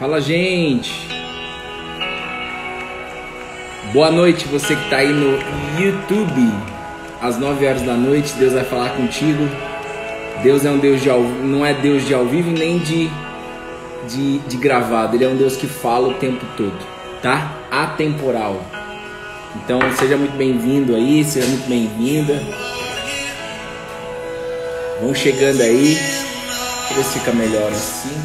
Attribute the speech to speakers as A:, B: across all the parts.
A: Fala, gente. Boa noite, você que tá aí no YouTube. Às 9 horas da noite, Deus vai falar contigo. Deus é um Deus não é Deus de ao vivo nem de gravado. Ele é um Deus que fala o tempo todo, tá? Atemporal. Então seja muito bem-vindo aí, seja muito bem-vinda. Vão chegando aí. Deixa eu ver se fica melhor assim.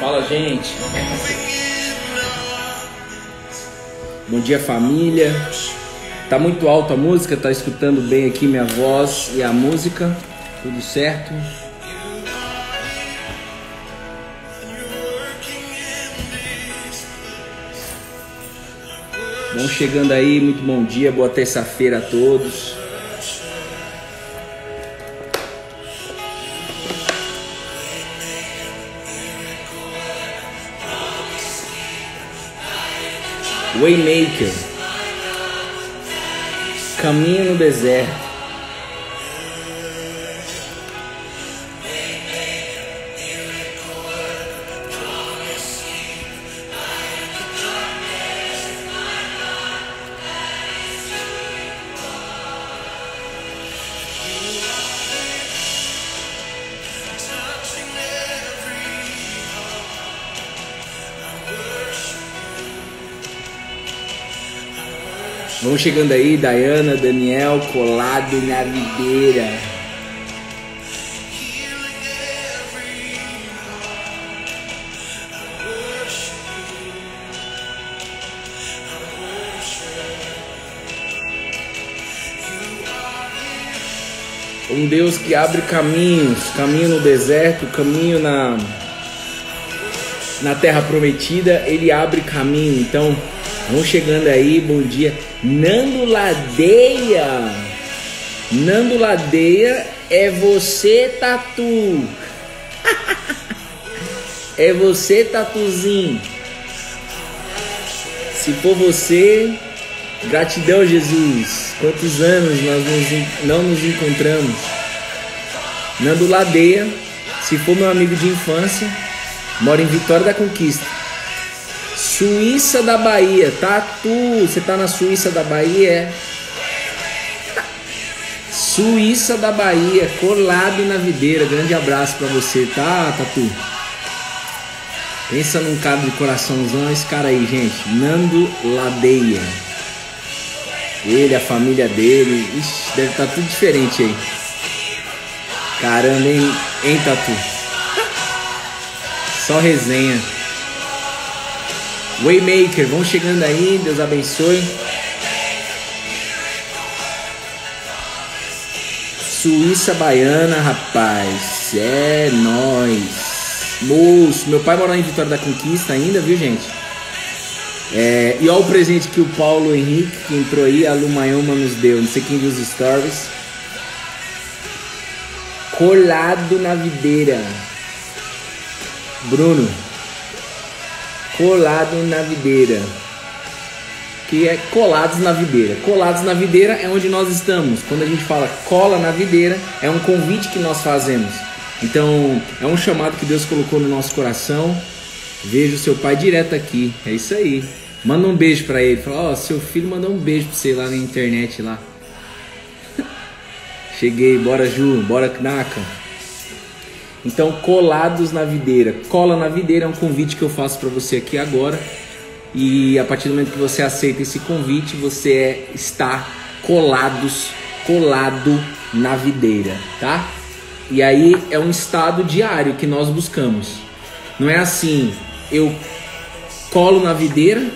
A: Fala, gente. Bom dia, família. Tá muito alto a música, tá escutando bem aqui minha voz e a música? Tudo certo? Vão chegando aí, muito bom dia, boa terça-feira a todos. Waymaker, caminho no deserto. Vão chegando aí, Dayana, Daniel, colado na videira. Um Deus que abre caminhos, caminho no deserto, caminho na terra prometida, Ele abre caminho. Então, vão chegando aí, bom dia. Nando Ladeia. Nando Ladeia é você, Tatu. É você, Tatuzinho. Se for você, gratidão, Jesus. Quantos anos nós não nos encontramos. Nando Ladeia, se for meu amigo de infância, mora em Vitória da Conquista, Suíça da Bahia, Tatu, você tá na Suíça da Bahia? Suíça da Bahia, colado na videira. Grande abraço pra você, tá, Tatu? Pensa num cara de coraçãozão, esse cara aí, gente. Nando Ladeia. Ele, a família dele, ixi, deve estar tudo diferente aí. Caramba, hein, Tatu? Só resenha. Waymaker, vão chegando aí, Deus abençoe. Suíça Baiana, rapaz, é nóis. Moço, meu pai mora em Vitória da Conquista ainda, viu, gente? E olha o presente que o Paulo Henrique, que entrou aí, a Lumayoma nos deu, não sei quem viu os stories. Colado na videira. Bruno. Colado na videira, que é colados na videira. Colados na videira é onde nós estamos. Quando a gente fala cola na videira, é um convite que nós fazemos. Então é um chamado que Deus colocou no nosso coração. Veja o seu pai direto aqui. É isso aí. Manda um beijo pra ele. Fala, ó, seu filho mandou um beijo pra você lá na internet lá. Cheguei, bora Ju, bora Knaka. Então, colados na videira. Cola na videira é um convite que eu faço para você aqui agora. E a partir do momento que você aceita esse convite, você está colado na videira, tá? E aí é um estado diário que nós buscamos. Não é assim, eu colo na videira,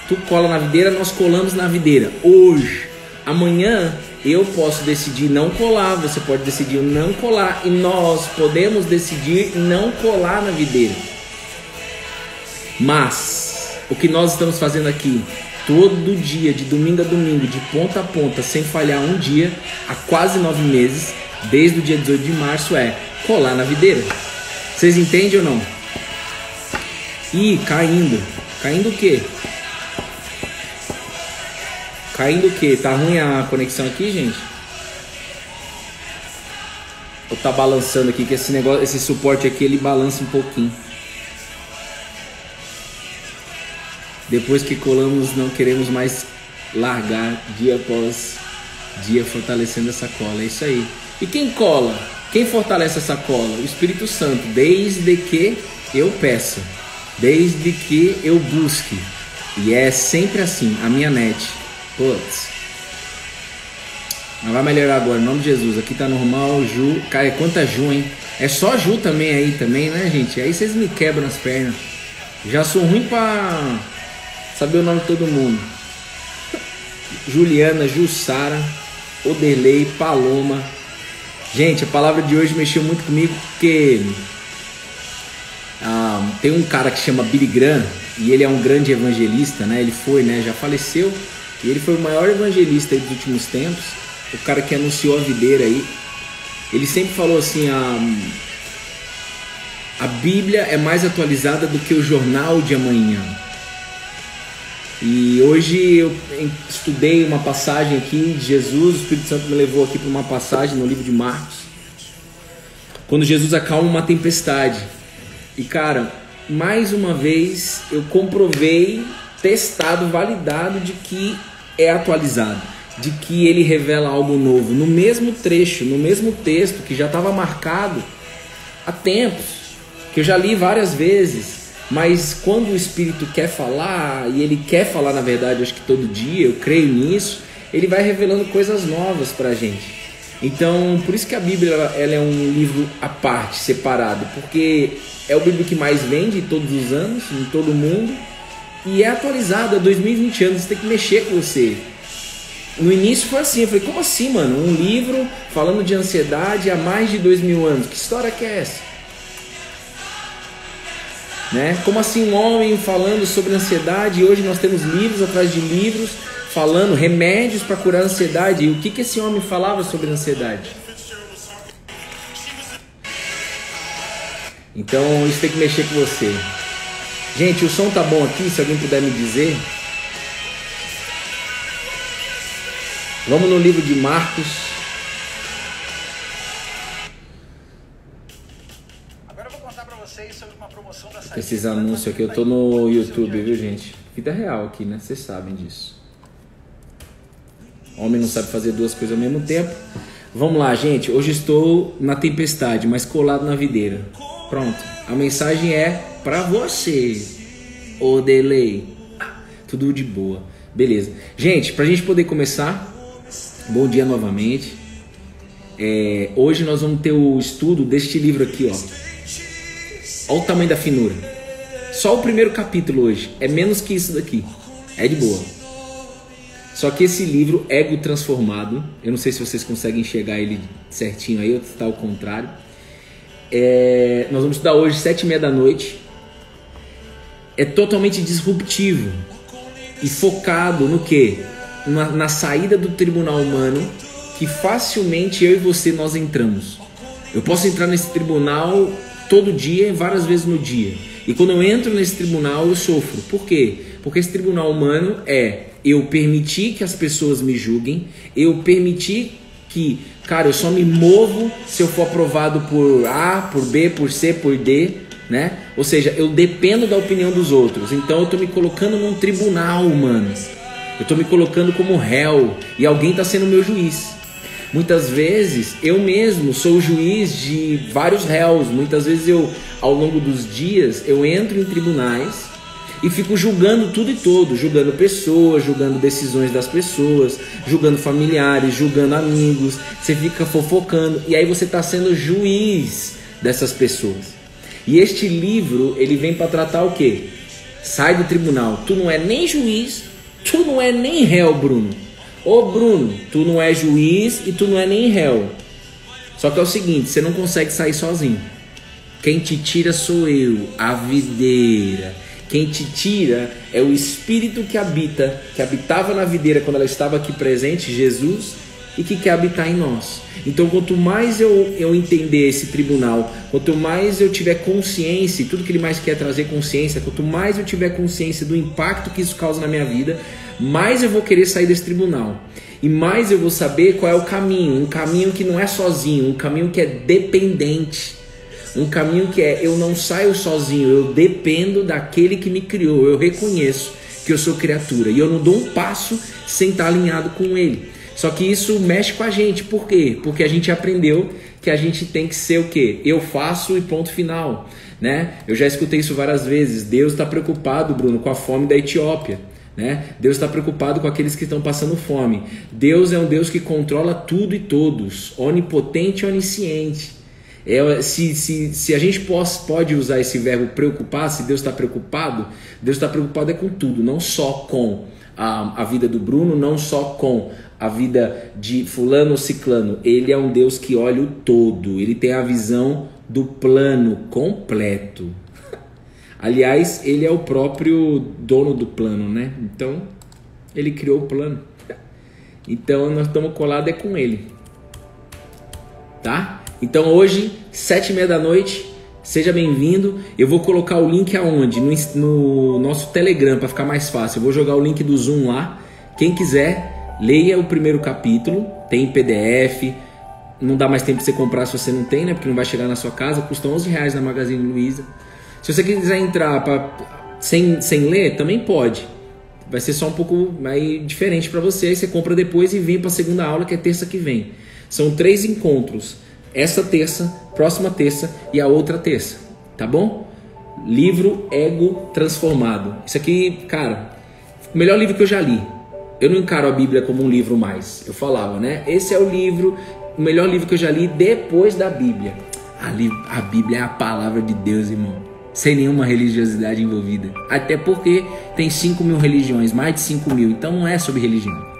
A: tu cola na videira, nós colamos na videira. Hoje, amanhã, eu posso decidir não colar, você pode decidir não colar, e nós podemos decidir não colar na videira. Mas o que nós estamos fazendo aqui todo dia, de domingo a domingo, de ponta a ponta, sem falhar um dia, há quase 9 meses, desde o dia 18 de março, é colar na videira. Vocês entendem ou não? Ih, caindo. Caindo o quê? Caindo o quê? Tá ruim a conexão aqui, gente? Ou tá balançando aqui, que esse negócio, esse suporte aqui, ele balança um pouquinho. Depois que colamos, não queremos mais largar dia após dia fortalecendo essa cola. É isso aí. E quem cola? Quem fortalece essa cola? O Espírito Santo. Desde que eu peça. Desde que eu busque. E é sempre assim. A minha net. Putz. Mas vai melhorar agora. Em nome de Jesus. Aqui tá normal. Ju. Cara, quanta Ju, hein? É só Ju também aí também, né, gente? Aí vocês me quebram as pernas. Já sou ruim pra saber o nome de todo mundo. Juliana, Jussara, Oderlei, Paloma. Gente, a palavra de hoje mexeu muito comigo porque tem um cara que chama Billy Graham e ele é um grande evangelista, né? Ele foi, né? Já faleceu e ele foi o maior evangelista aí dos últimos tempos. O cara que anunciou a videira aí. Ele sempre falou assim: a Bíblia é mais atualizada do que o jornal de amanhã. E hoje eu estudei uma passagem aqui de Jesus. O Espírito Santo me levou aqui para uma passagem no livro de Marcos, quando Jesus acalma uma tempestade. E cara, mais uma vez eu comprovei, testado, validado de que é atualizado, de que ele revela algo novo no mesmo trecho, no mesmo texto que já estava marcado há tempos, que eu já li várias vezes. Mas quando o Espírito quer falar, e ele quer falar na verdade, acho que todo dia, eu creio nisso, ele vai revelando coisas novas pra gente. Então, por isso que a Bíblia ela é um livro à parte, separado, porque é o livro que mais vende todos os anos, em todo o mundo, e é atualizado há 2020 anos, você tem que mexer com você. No início foi assim, eu falei, como assim, mano? Um livro falando de ansiedade há mais de 2000 anos, que história que é essa? Né? Como assim um homem falando sobre ansiedade? E hoje nós temos livros atrás de livros falando remédios para curar a ansiedade. E o que esse homem falava sobre ansiedade? Então isso tem que mexer com você. Gente, o som tá bom aqui, se alguém puder me dizer. Vamos no livro de Marcos. Esses anúncios aqui, eu tô no YouTube, viu, gente? Vida real aqui, né? Vocês sabem disso. Homem não sabe fazer duas coisas ao mesmo tempo. Vamos lá, gente. Hoje estou na tempestade, mas colado na videira. Pronto. A mensagem é pra você. O delay. Tudo de boa. Beleza. Gente, pra gente poder começar, bom dia novamente. Hoje nós vamos ter o estudo deste livro aqui, ó. Olha o tamanho da finura. Só o primeiro capítulo hoje é menos que isso daqui. É de boa. Só que esse livro, Ego Transformado, eu não sei se vocês conseguem enxergar ele certinho aí, ou se está ao contrário. Nós vamos estudar hoje 7h30 da noite. É totalmente disruptivo e focado no quê? Na saída do tribunal humano, que facilmente eu e você nós entramos. Eu posso entrar nesse tribunal todo dia, várias vezes no dia. E quando eu entro nesse tribunal, eu sofro. Por quê? Porque esse tribunal humano eu permitir que as pessoas me julguem, eu permitir que, cara, eu só me movo se eu for aprovado por A, por B, por C, por D, né? Ou seja, eu dependo da opinião dos outros. Então eu tô me colocando num tribunal humano. Eu tô me colocando como réu e alguém tá sendo meu juiz. Muitas vezes eu mesmo sou o juiz de vários réus. Muitas vezes ao longo dos dias, eu entro em tribunais e fico julgando tudo e todo, julgando pessoas, julgando decisões das pessoas, julgando familiares, julgando amigos. Você fica fofocando e aí você está sendo juiz dessas pessoas. E este livro, ele vem para tratar o quê? Sai do tribunal. Tu não é nem juiz, tu não é nem réu, Bruno. Ô Bruno, tu não é juiz e tu não é nem réu. Só que é o seguinte, você não consegue sair sozinho. Quem te tira sou eu, a videira. Quem te tira é o Espírito que habitava na videira quando ela estava aqui presente, Jesus, e que quer habitar em nós. Então, quanto mais eu entender esse tribunal, quanto mais eu tiver consciência, e tudo que ele mais quer é trazer consciência, quanto mais eu tiver consciência do impacto que isso causa na minha vida, mais eu vou querer sair desse tribunal. E mais eu vou saber qual é o caminho, um caminho que não é sozinho, um caminho que é dependente. Um caminho que é, eu não saio sozinho, eu dependo daquele que me criou, eu reconheço que eu sou criatura e eu não dou um passo sem estar alinhado com ele. Só que isso mexe com a gente, por quê? Porque a gente aprendeu que a gente tem que ser o quê? Eu faço e ponto final, né? Eu já escutei isso várias vezes, Deus está preocupado, Bruno, com a fome da Etiópia. Né? Deus está preocupado com aqueles que estão passando fome. Deus é um Deus que controla tudo e todos, onipotente e onisciente. Se a gente pode usar esse verbo preocupar, se Deus está preocupado é com tudo, não só com a vida do Bruno, não só com a vida de fulano ou ciclano. Ele é um Deus que olha o todo, ele tem a visão do plano completo. Aliás, ele é o próprio dono do plano, né? Então, ele criou o plano. Então, nós estamos colados com ele. Tá? Então, hoje, 7h30 da noite, seja bem-vindo. Eu vou colocar o link aonde? No nosso Telegram, para ficar mais fácil. Eu vou jogar o link do Zoom lá. Quem quiser, leia o primeiro capítulo. Tem PDF. Não dá mais tempo de você comprar se você não tem, né? Porque não vai chegar na sua casa. Custa R$11 na Magazine Luiza. Se você quiser entrar sem ler, também pode. Vai ser só um pouco mais diferente para você. Aí você compra depois e vem para a segunda aula, que é terça que vem. São 3 encontros. Essa terça, próxima terça e a outra terça. Tá bom? Livro Ego Transformado. Isso aqui, cara, o melhor livro que eu já li. Eu não encaro a Bíblia como um livro mais. Eu falava, né? Esse é o melhor livro que eu já li depois da Bíblia. A Bíblia é a palavra de Deus, irmão. Sem nenhuma religiosidade envolvida. Até porque tem 5.000 religiões, mais de 5.000. Então não é sobre religião.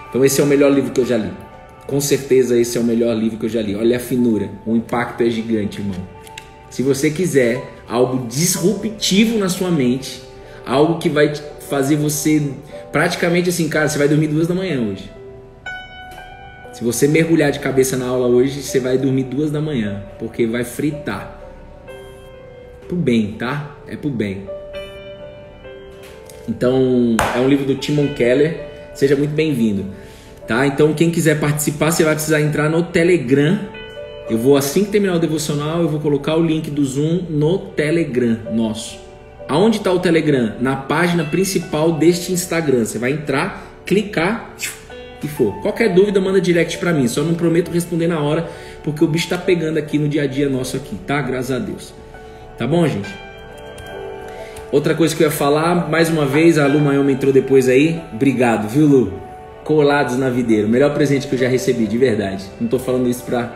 A: Então esse é o melhor livro que eu já li. Com certeza esse é o melhor livro que eu já li. Olha a finura. O impacto é gigante, irmão. Se você quiser algo disruptivo na sua mente, algo que vai fazer você praticamente assim, cara, você vai dormir 2 da manhã hoje. Se você mergulhar de cabeça na aula hoje, você vai dormir 2 da manhã, porque vai fritar. Pro bem, tá? É pro bem. Então, é um livro do Timon Keller. Seja muito bem-vindo, tá? Então, quem quiser participar, você vai precisar entrar no Telegram. Eu vou, assim que terminar o devocional, eu vou colocar o link do Zoom no Telegram nosso. Aonde está o Telegram? Na página principal deste Instagram. Você vai entrar, clicar... que for. Qualquer dúvida, manda direct pra mim. Só não prometo responder na hora, porque o bicho tá pegando aqui no dia a dia nosso aqui, tá? Graças a Deus. Tá bom, gente? Outra coisa que eu ia falar, mais uma vez, a Lu Mayoma entrou depois aí. Obrigado, viu, Lu? Colados na videira. O melhor presente que eu já recebi, de verdade. Não tô falando isso pra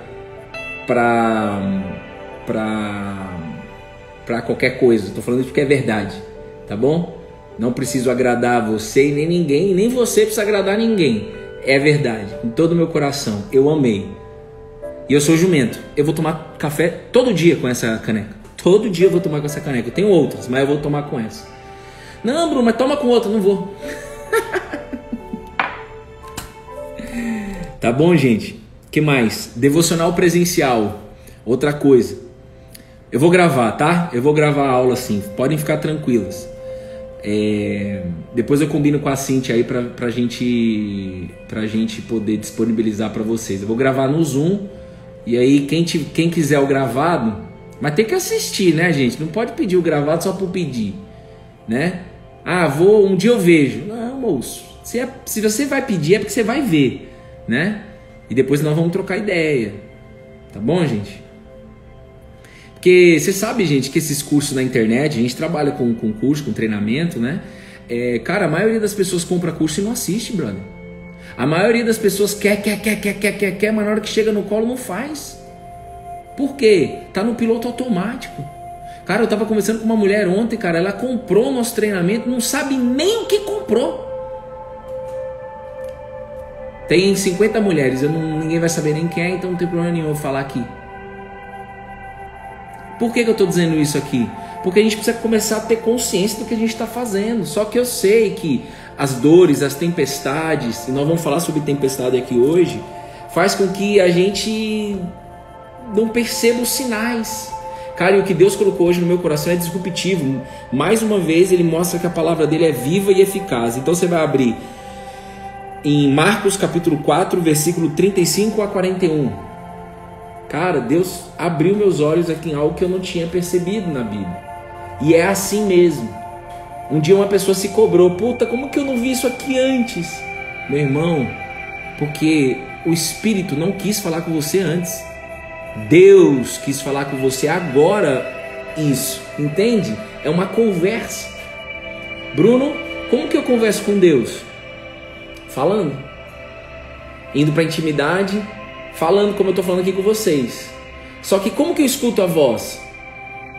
A: qualquer coisa. Tô falando isso porque é verdade. Tá bom? Não preciso agradar você e nem ninguém. Nem você precisa agradar ninguém. É verdade, com todo o meu coração, eu amei. E eu sou jumento. Eu vou tomar café todo dia com essa caneca. Todo dia eu vou tomar com essa caneca. Eu tenho outras, mas eu vou tomar com essa. Não, Bruno, mas toma com outra. Não vou. Tá bom, gente? Que mais? Devocional presencial. Outra coisa. Eu vou gravar, tá? Eu vou gravar a aula sim. Podem ficar tranquilas. Depois eu combino com a Cintia aí pra gente poder disponibilizar pra vocês. Eu vou gravar no Zoom. E aí quem quiser o gravado, mas tem que assistir, né, gente? Não pode pedir o gravado só por pedir, né? Um dia eu vejo. Não, moço, se você vai pedir é porque você vai ver, né? E depois nós vamos trocar ideia. Tá bom, gente? Porque você sabe, gente, que esses cursos na internet, a gente trabalha com curso, com treinamento, né? Cara, a maioria das pessoas compra curso e não assiste, brother. A maioria das pessoas quer, mas na hora que chega no colo não faz. Por quê? Tá no piloto automático. Cara, eu tava conversando com uma mulher ontem, cara, ela comprou o nosso treinamento, não sabe nem o que comprou. Tem 50 mulheres, ninguém vai saber nem quem é, então não tem problema nenhum eu falar aqui. Por que eu estou dizendo isso aqui? Porque a gente precisa começar a ter consciência do que a gente está fazendo. Só que eu sei que as dores, as tempestades, e nós vamos falar sobre tempestade aqui hoje, faz com que a gente não perceba os sinais. Cara, e o que Deus colocou hoje no meu coração é disruptivo. Mais uma vez, Ele mostra que a palavra dele é viva e eficaz. Então você vai abrir em Marcos capítulo 4, versículo 35 a 41. Cara, Deus abriu meus olhos aqui em algo que eu não tinha percebido na Bíblia. E é assim mesmo. Um dia uma pessoa se cobrou: puta, como que eu não vi isso aqui antes? Meu irmão, porque o Espírito não quis falar com você antes. Deus quis falar com você agora isso, entende? É uma conversa. Bruno, como que eu converso com Deus? Falando. Indo para a intimidade, falando como eu estou falando aqui com vocês. Só que como que eu escuto a voz?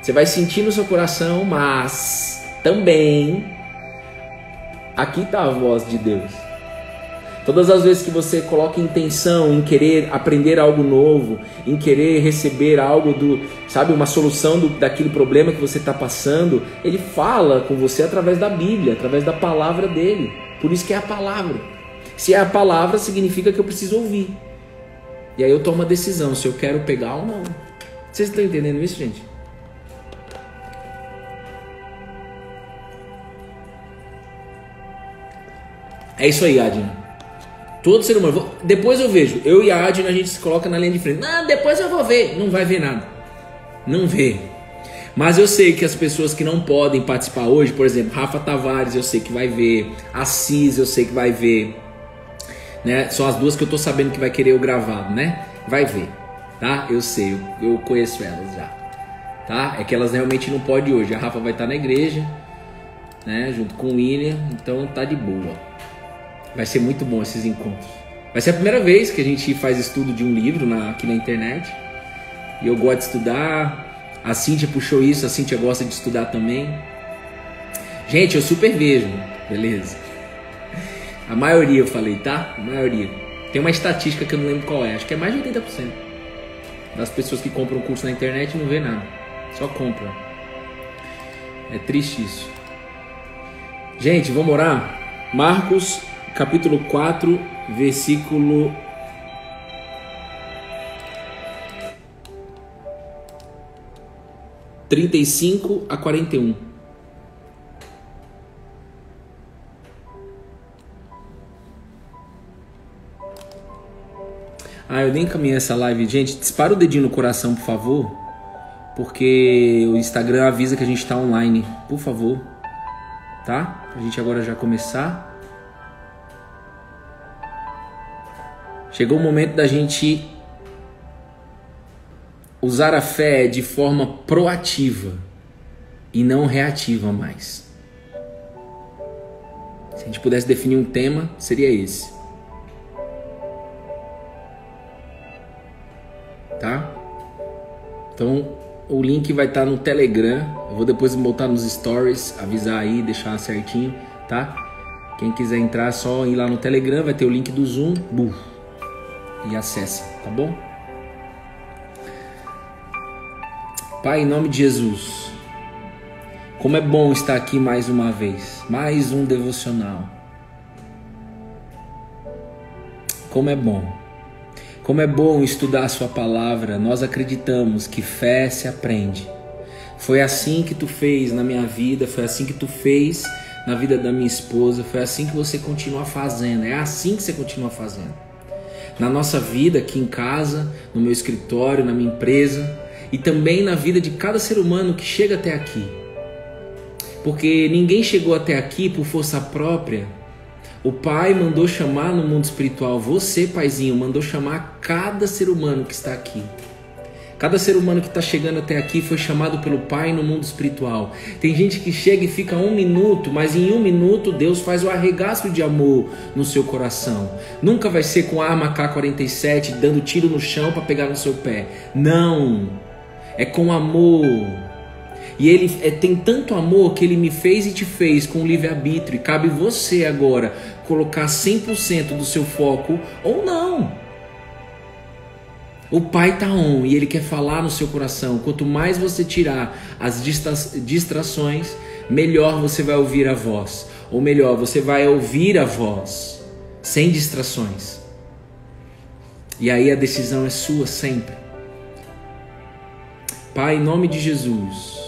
A: Você vai sentir no seu coração, mas também aqui está a voz de Deus. Todas as vezes que você coloca intenção em querer aprender algo novo, em querer receber algo sabe, uma solução daquele problema que você está passando, Ele fala com você através da Bíblia, através da palavra dele. Por isso que é a palavra. Se é a palavra, significa que eu preciso ouvir. E aí eu tomo a decisão se eu quero pegar ou não. Vocês estão entendendo isso, gente? É isso aí, Adina. Todo ser humano. Depois eu vejo. Eu e a Adina, a gente se coloca na linha de frente. Não, depois eu vou ver. Não vai ver nada. Não vê. Mas eu sei que as pessoas que não podem participar hoje, por exemplo, Rafa Tavares, eu sei que vai ver. Assis, eu sei que vai ver. Né? São as duas que eu tô sabendo que vai querer o gravado, né? Vai ver. Tá? Eu sei. Eu conheço elas já. Tá? É que elas realmente não podem hoje. A Rafa vai estar na igreja, né? Junto com o William. Então tá de boa. Vai ser muito bom esses encontros. Vai ser a primeira vez que a gente faz estudo de um livro aqui na internet. E eu gosto de estudar. A Cíntia puxou isso, a Cíntia gosta de estudar também. Gente, eu super vejo, beleza? A maioria eu falei, tá? A maioria. Tem uma estatística que eu não lembro qual é. Acho que é mais de 80% das pessoas que compram curso na internet não vê nada. Só compram. É triste isso. Gente, vamos orar? Marcos capítulo 4, versículo 35 a 41. Eu nem encaminhei essa live. Gente, dispara o dedinho no coração, por favor, porque o Instagram avisa que a gente está online. Por favor, tá? A gente agora já começar. Chegou o momento da gente usar a fé de forma proativa e não reativa mais. Se a gente pudesse definir um tema, seria esse. Tá? Então, o link vai estar no Telegram. Eu vou depois botar nos stories, avisar aí, deixar certinho, tá? Quem quiser entrar, é só ir lá no Telegram, vai ter o link do Zoom. E acesse, tá bom? Pai, em nome de Jesus, como é bom estar aqui mais uma vez, mais um devocional. Como é bom estudar a sua palavra. Nós acreditamos que fé se aprende. Foi assim que tu fez na minha vida, foi assim que tu fez na vida da minha esposa, foi assim que você continua fazendo, é assim que você continua fazendo. Na nossa vida aqui em casa, no meu escritório, na minha empresa e também na vida de cada ser humano que chega até aqui. Porque ninguém chegou até aqui por força própria. O Pai mandou chamar no mundo espiritual, você, Paizinho, mandou chamar cada ser humano que está aqui. Cada ser humano que está chegando até aqui foi chamado pelo Pai no mundo espiritual. Tem gente que chega e fica 1 minuto, mas em 1 minuto Deus faz o arregaço de amor no seu coração. Nunca vai ser com a arma AK-47 dando tiro no chão para pegar no seu pé. Não, é com amor. E Ele tem tanto amor que Ele me fez e te fez com livre-arbítrio. E cabe você agora colocar 100% do seu foco ou não. O Pai está on e Ele quer falar no seu coração. Quanto mais você tirar as distrações, melhor você vai ouvir a voz. Ou melhor, você vai ouvir a voz sem distrações. E aí a decisão é sua sempre. Pai, em nome de Jesus,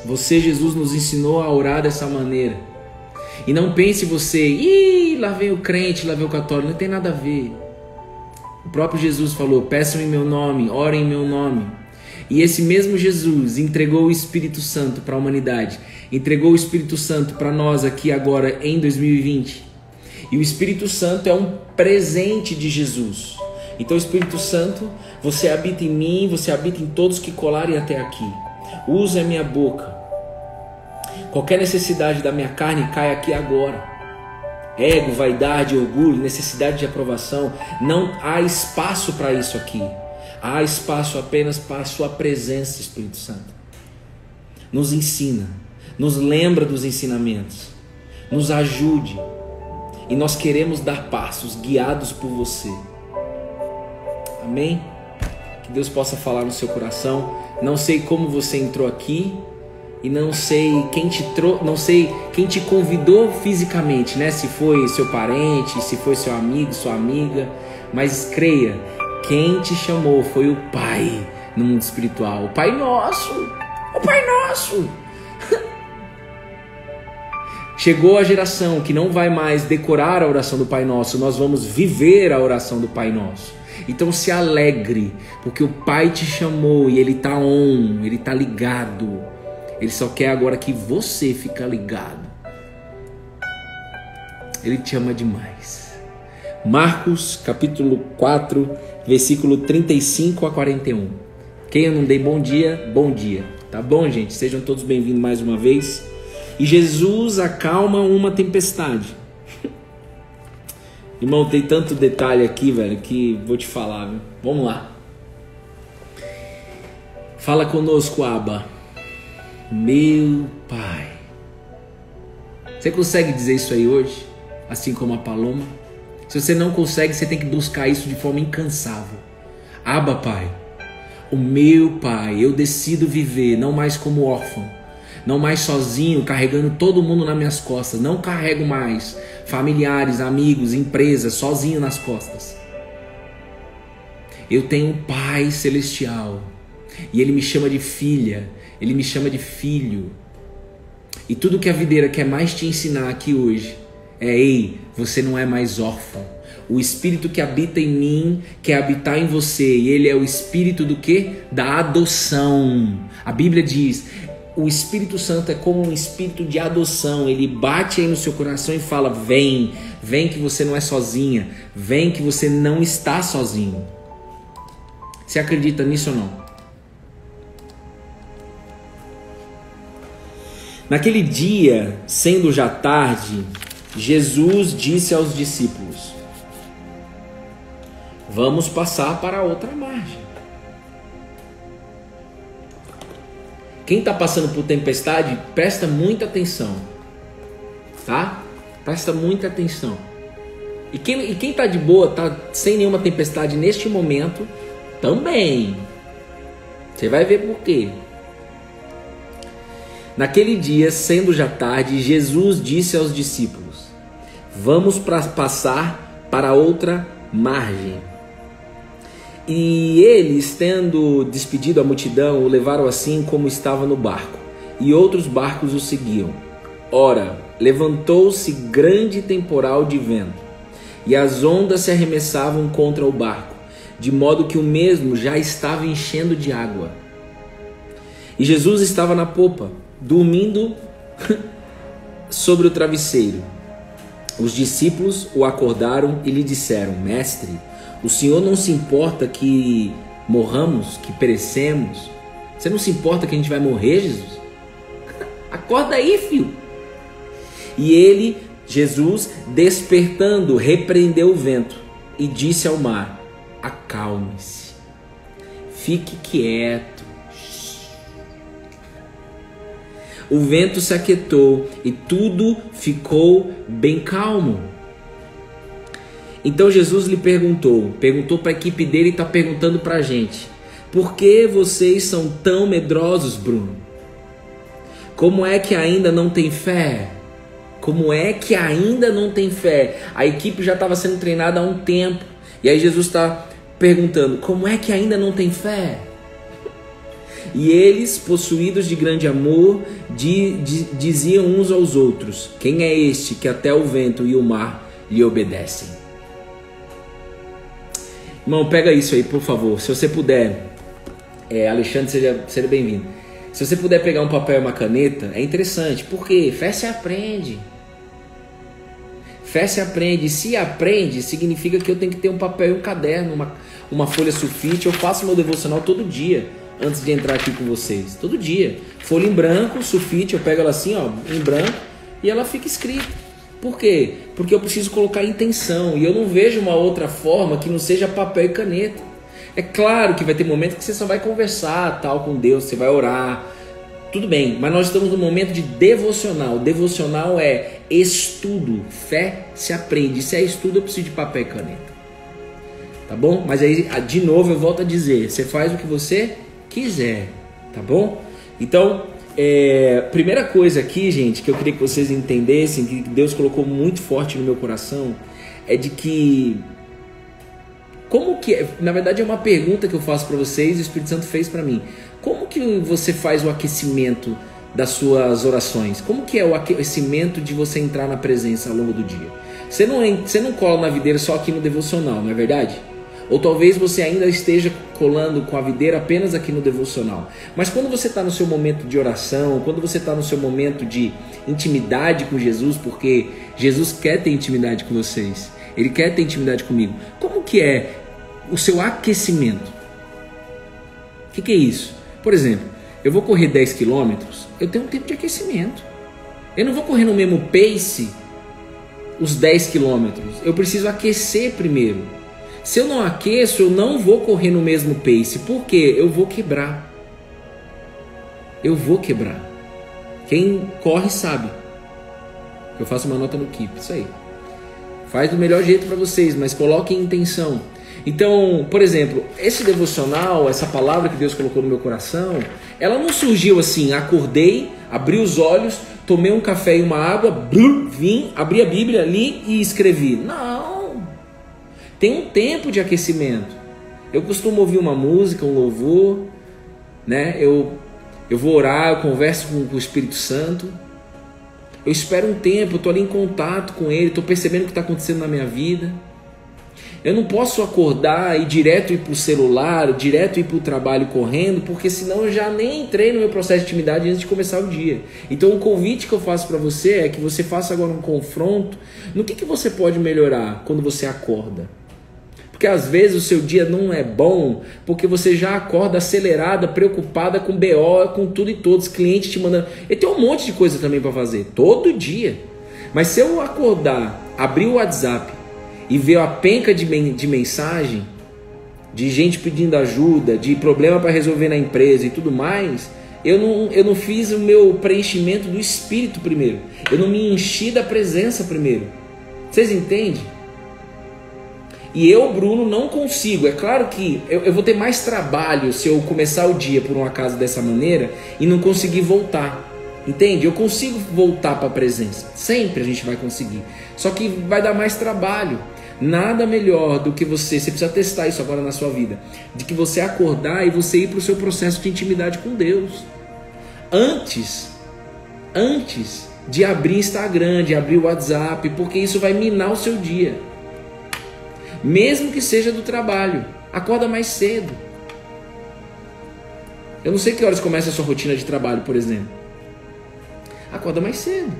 A: você, Jesus, nos ensinou a orar dessa maneira. E não pense você, lá vem o crente, lá vem o católico, não tem nada a ver. O próprio Jesus falou, peçam em meu nome, orem em meu nome. E esse mesmo Jesus entregou o Espírito Santo para a humanidade. Entregou o Espírito Santo para nós aqui agora em 2020. E o Espírito Santo é um presente de Jesus. Então o Espírito Santo, você habita em mim, você habita em todos que colarem até aqui. Use a minha boca. Qualquer necessidade da minha carne cai aqui agora. Ego, vaidade, orgulho, necessidade de aprovação, não há espaço para isso aqui. Há espaço apenas para a sua presença, Espírito Santo. Nos ensina, nos lembra dos ensinamentos, nos ajude. E nós queremos dar passos guiados por você. Amém? Que Deus possa falar no seu coração. Não sei como você entrou aqui. E não sei quem te convidou fisicamente, né? Se foi seu parente, se foi seu amigo, sua amiga. Mas creia, quem te chamou foi o Pai no mundo espiritual. O Pai Nosso! O Pai Nosso! Chegou a geração que não vai mais decorar a oração do Pai Nosso. Nós vamos viver a oração do Pai Nosso. Então se alegre, porque o Pai te chamou e Ele está on, Ele está ligado. Ele só quer agora que você fique ligado. Ele te ama demais. Marcos capítulo 4, versículo 35 a 41. Quem eu não dei bom dia, bom dia. Tá bom, gente? Sejam todos bem-vindos mais uma vez. E Jesus acalma uma tempestade. Irmão, tem tanto detalhe aqui, velho, que vou te falar, viu? Vamos lá. Fala conosco, Abba. Meu Pai. Você consegue dizer isso aí hoje? Assim como a Paloma? Se você não consegue, você tem que buscar isso de forma incansável. Abba, Pai. O meu Pai, eu decido viver não mais como órfão, não mais sozinho, carregando todo mundo nas minhas costas. Não carrego mais familiares, amigos, empresas, sozinho nas costas. Eu tenho um Pai celestial e Ele me chama de filha. Ele me chama de filho. E tudo que a videira quer mais te ensinar aqui hoje é: ei, você não é mais órfão. O Espírito que habita em mim quer habitar em você. E Ele é o Espírito do quê? Da adoção. A Bíblia diz, o Espírito Santo é como um espírito de adoção. Ele bate aí no seu coração e fala: vem, vem que você não é sozinha. Vem que você não está sozinho. Você acredita nisso ou não? Naquele dia, sendo já tarde, Jesus disse aos discípulos: vamos passar para a outra margem. Quem está passando por tempestade, presta muita atenção, tá? Presta muita atenção. E quem está de boa, está sem nenhuma tempestade neste momento, também. Você vai ver por quê. Naquele dia, sendo já tarde, Jesus disse aos discípulos: vamos passar para outra margem. E eles, tendo despedido a multidão, o levaram assim como estava no barco, e outros barcos o seguiam. Ora, levantou-se grande temporal de vento, e as ondas se arremessavam contra o barco, de modo que o mesmo já estava enchendo de água. E Jesus estava na popa, dormindo sobre o travesseiro. Os discípulos o acordaram e lhe disseram: mestre, o Senhor não se importa que morramos, que perecemos? Você não se importa que a gente vai morrer, Jesus? Acorda aí, filho. E ele, Jesus, despertando, repreendeu o vento e disse ao mar: acalme-se, fique quieto. O vento se aquietou e tudo ficou bem calmo. Então Jesus lhe perguntou para a equipe dele e está perguntando para a gente: por que vocês são tão medrosos, Bruno? Como é que ainda não tem fé? Como é que ainda não tem fé? A equipe já estava sendo treinada há um tempo. E aí Jesus está perguntando: como é que ainda não tem fé? E eles, possuídos de grande amor, diziam uns aos outros: quem é este que até o vento e o mar lhe obedecem? Irmão, pega isso aí, por favor. Se você puder, Alexandre, seja bem-vindo. Se você puder pegar um papel e uma caneta, é interessante. Por quê? Fé se aprende. Fé se aprende. Se aprende, significa que eu tenho que ter um papel e um caderno, uma folha sulfite. Eu faço meu devocional todo dia, antes de entrar aqui com vocês. Todo dia. Folha em branco, sulfite, eu pego ela assim, ó, em branco, e ela fica escrita. Por quê? Porque eu preciso colocar intenção. E eu não vejo uma outra forma que não seja papel e caneta. É claro que vai ter momentos que você só vai conversar tal com Deus, você vai orar, tudo bem, mas nós estamos num momento de devocional. Devocional é estudo, fé se aprende. Se é estudo, eu preciso de papel e caneta, tá bom? Mas aí, de novo, eu volto a dizer, você faz o que você quiser, tá bom? Então, primeira coisa aqui, gente, que eu queria que vocês entendessem, que Deus colocou muito forte no meu coração, é de que como que, na verdade é uma pergunta que eu faço para vocês, o Espírito Santo fez para mim. Como que você faz o aquecimento das suas orações? Como que é o aquecimento de você entrar na presença ao longo do dia? Você não cola na videira só aqui no devocional, não é verdade? Ou talvez você ainda esteja colando com a videira apenas aqui no devocional. Mas quando você está no seu momento de oração, quando você está no seu momento de intimidade com Jesus, porque Jesus quer ter intimidade com vocês, Ele quer ter intimidade comigo. Como que é o seu aquecimento? O que é isso? Por exemplo, eu vou correr 10 km, eu tenho um tempo de aquecimento. Eu não vou correr no mesmo pace os 10 km. Eu preciso aquecer primeiro. Se eu não aqueço, eu não vou correr no mesmo pace. Por quê? Eu vou quebrar. Eu vou quebrar. Quem corre sabe. Eu faço uma nota no Keep, isso aí. Faz do melhor jeito para vocês, mas coloquem intenção. Então, por exemplo, esse devocional, essa palavra que Deus colocou no meu coração, ela não surgiu assim: acordei, abri os olhos, tomei um café e uma água, vim, abri a Bíblia, li e escrevi. Não! Tem um tempo de aquecimento. Eu costumo ouvir uma música, um louvor, né? Eu vou orar, eu converso com o Espírito Santo. Eu espero um tempo, eu estou ali em contato com Ele, estou percebendo o que está acontecendo na minha vida. Eu não posso acordar e direto ir para o celular, direto ir para o trabalho correndo, porque senão eu já nem entrei no meu processo de intimidade antes de começar o dia. Então o convite que eu faço para você é que você faça agora um confronto no que você pode melhorar quando você acorda. Porque às vezes o seu dia não é bom porque você já acorda acelerada, preocupada com BO, com tudo e todos, clientes te mandando. E tem um monte de coisa também para fazer, todo dia. Mas se eu acordar, abrir o WhatsApp e ver a penca de mensagem, de gente pedindo ajuda, de problema para resolver na empresa e tudo mais, eu não fiz o meu preenchimento do Espírito primeiro. Eu não me enchi da presença primeiro. Vocês entendem? E eu, Bruno, não consigo. É claro que eu vou ter mais trabalho se eu começar o dia por um acaso dessa maneira e não conseguir voltar. Entende? Eu consigo voltar para a presença. Sempre a gente vai conseguir. Só que vai dar mais trabalho. Nada melhor do que você precisa testar isso agora na sua vida, de que você acordar e você ir para o seu processo de intimidade com Deus. Antes de abrir Instagram, de abrir WhatsApp, porque isso vai minar o seu dia. Mesmo que seja do trabalho, acorda mais cedo. Eu não sei que horas começa a sua rotina de trabalho, por exemplo. Acorda mais cedo.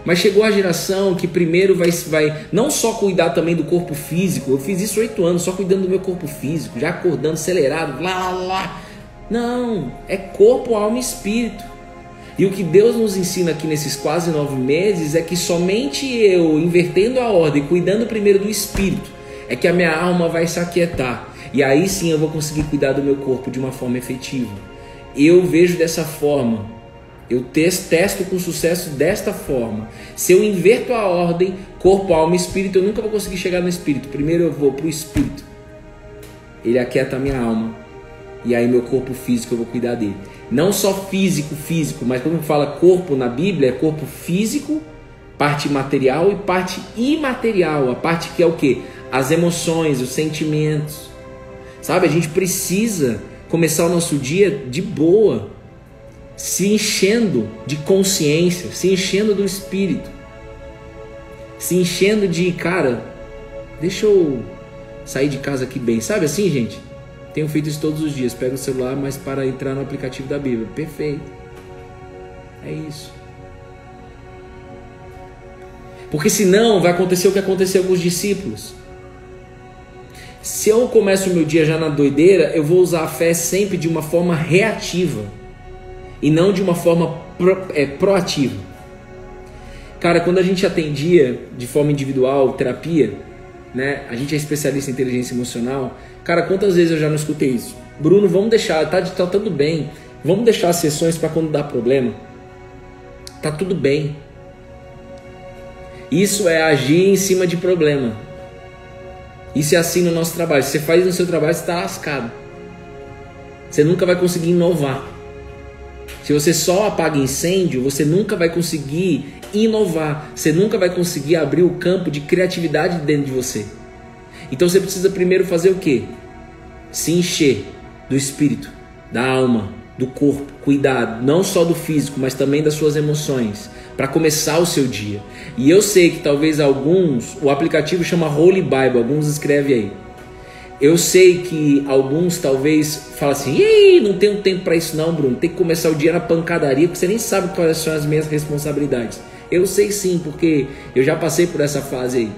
A: Mas chegou a geração que primeiro vai não só cuidar também do corpo físico. Eu fiz isso 8 anos, só cuidando do meu corpo físico, já acordando acelerado, lá. Não, é corpo, alma e espírito. E o que Deus nos ensina aqui nesses quase 9 meses é que somente eu, invertendo a ordem, cuidando primeiro do espírito, é que a minha alma vai se aquietar. E aí sim eu vou conseguir cuidar do meu corpo de uma forma efetiva. Eu vejo dessa forma. Eu testo com sucesso desta forma. Se eu inverto a ordem, corpo, alma e espírito, eu nunca vou conseguir chegar no espírito. Primeiro eu vou para o espírito. Ele aquieta a minha alma. E aí meu corpo físico eu vou cuidar dele. Não só físico, mas quando fala corpo na Bíblia, é corpo físico, parte material e parte imaterial. A parte que é o quê? As emoções, os sentimentos. Sabe, a gente precisa começar o nosso dia de boa, se enchendo de consciência, se enchendo do espírito, se enchendo de, cara, deixa eu sair de casa aqui bem. Sabe assim, gente? Tenho feito isso todos os dias. Pego o celular, mas para entrar no aplicativo da Bíblia. Perfeito. É isso. Porque senão vai acontecer o que aconteceu com os discípulos. Se eu começo o meu dia já na doideira, eu vou usar a fé sempre de uma forma reativa e não de uma forma proativa. Cara, quando a gente atendia de forma individual, terapia, né? A gente é especialista em inteligência emocional. Cara, quantas vezes eu já não escutei isso? Bruno, vamos deixar, tá tudo bem. Vamos deixar as sessões para quando dá problema. Tá tudo bem. Isso é agir em cima de problema. Isso é assim no nosso trabalho. Se você faz no seu trabalho, você está lascado. Você nunca vai conseguir inovar. Se você só apaga incêndio, você nunca vai conseguir inovar. Você nunca vai conseguir abrir o campo de criatividade dentro de você. Então você precisa primeiro fazer o quê? Se encher do espírito, da alma, do corpo. Cuidar não só do físico, mas também das suas emoções. Para começar o seu dia. E eu sei que talvez alguns, o aplicativo chama Holy Bible, alguns escrevem aí. Eu sei que alguns talvez falam assim, ei, não tenho tempo para isso não, Bruno, tem que começar o dia na pancadaria, porque você nem sabe quais são as minhas responsabilidades. Eu sei sim, porque eu já passei por essa fase aí.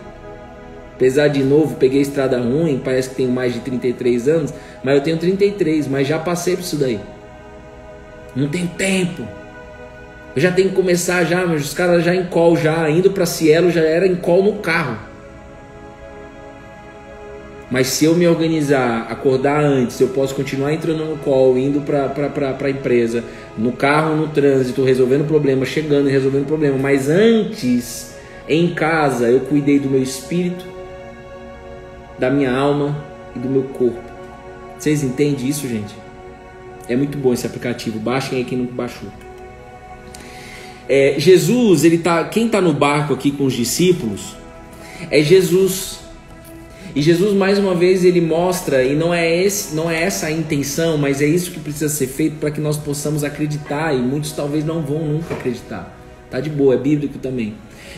A: Apesar de novo, peguei estrada ruim, parece que tenho mais de 33 anos, mas eu tenho 33, mas já passei por isso daí. Não tenho tempo. Eu já tenho que começar já, mas os caras já em call, já indo para Cielo, já era em call no carro. Mas se eu me organizar, acordar antes, eu posso continuar entrando no call, indo para a empresa, no carro, no trânsito, resolvendo problema, chegando e resolvendo problema. Mas antes, em casa, eu cuidei do meu espírito, da minha alma e do meu corpo. Vocês entendem isso, gente? É muito bom esse aplicativo. Baixem aí quem não baixou. Jesus, quem está no barco aqui com os discípulos é Jesus. E Jesus mais uma vez ele mostra, e não é essa a intenção, mas é isso que precisa ser feito para que nós possamos acreditar, e muitos talvez não vão nunca acreditar. Tá de boa, é bíblico também.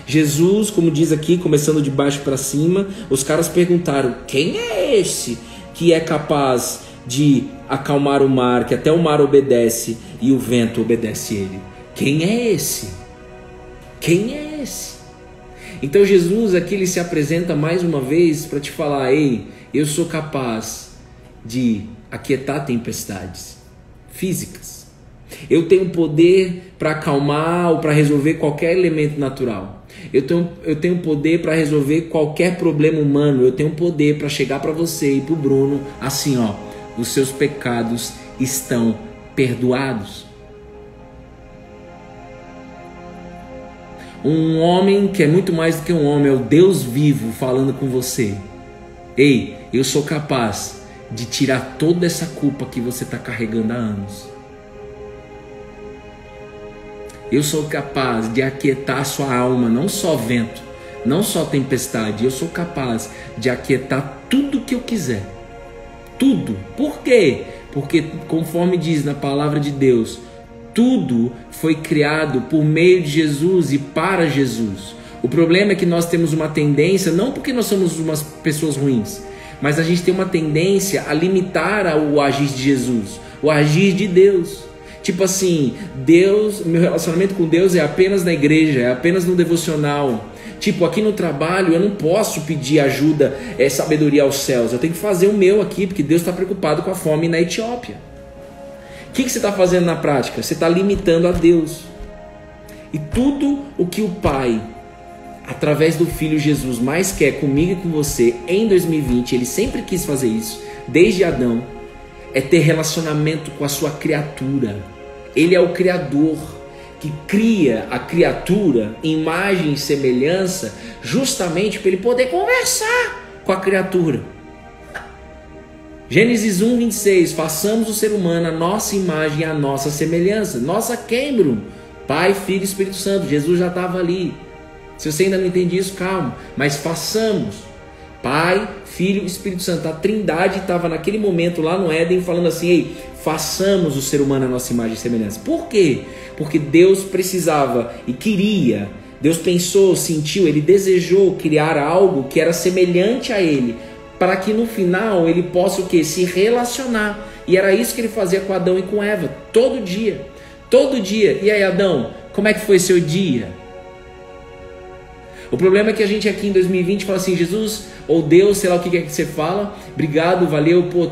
A: Jesus, como diz aqui, começando de baixo para cima, os caras perguntaram, quem é esse que é capaz de acalmar o mar, que até o mar obedece e o vento obedece ele? Quem é esse? Quem é esse? Então Jesus aqui ele se apresenta mais uma vez para te falar, ei, eu sou capaz de aquietar tempestades físicas. Eu tenho poder para acalmar ou para resolver qualquer elemento natural. Eu tenho poder para resolver qualquer problema humano. Eu tenho poder para chegar para você e para o Bruno assim, ó, os seus pecados estão perdoados. Um homem que é muito mais do que um homem, é o Deus vivo falando com você. Ei, eu sou capaz de tirar toda essa culpa que você está carregando há anos. Eu sou capaz de aquietar a sua alma, não só vento, não só tempestade. Eu sou capaz de aquietar tudo que eu quiser. Tudo. Por quê? Porque conforme diz na palavra de Deus, tudo foi criado por meio de Jesus e para Jesus. O problema é que nós temos uma tendência, não porque nós somos umas pessoas ruins, mas a gente tem uma tendência a limitar o agir de Jesus, o agir de Deus. Tipo assim, Deus, meu relacionamento com Deus é apenas na igreja, é apenas no devocional. Tipo, aqui no trabalho eu não posso pedir ajuda, sabedoria aos céus. Eu tenho que fazer o meu aqui, porque Deus está preocupado com a fome na Etiópia. O que você está fazendo na prática? Você está limitando a Deus. E tudo o que o Pai, através do Filho Jesus, mais quer comigo e com você em 2020, Ele sempre quis fazer isso, desde Adão, é ter relacionamento com a sua criatura. Ele é o Criador. que cria a criatura, imagem e semelhança, justamente para ele poder conversar com a criatura. Gênesis 1:26, façamos o ser humano a nossa imagem e a nossa semelhança. Nossa quem, Bruno? Pai, Filho e Espírito Santo. Jesus já estava ali. Se você ainda não entende isso, calma. Mas façamos. Pai, Filho e Espírito Santo. A Trindade estava naquele momento lá no Éden falando assim, ei, façamos o ser humano a nossa imagem e semelhança. Por quê? Porque Deus precisava e queria, Deus pensou, sentiu, Ele desejou criar algo que era semelhante a Ele, para que no final Ele possa o quê? Se relacionar. E era isso que Ele fazia com Adão e com Eva, todo dia. Todo dia. E aí, Adão, como é que foi seu dia? O problema é que a gente aqui em 2020 fala assim, Jesus, ou Deus, sei lá o que é que você fala, obrigado, valeu, pô,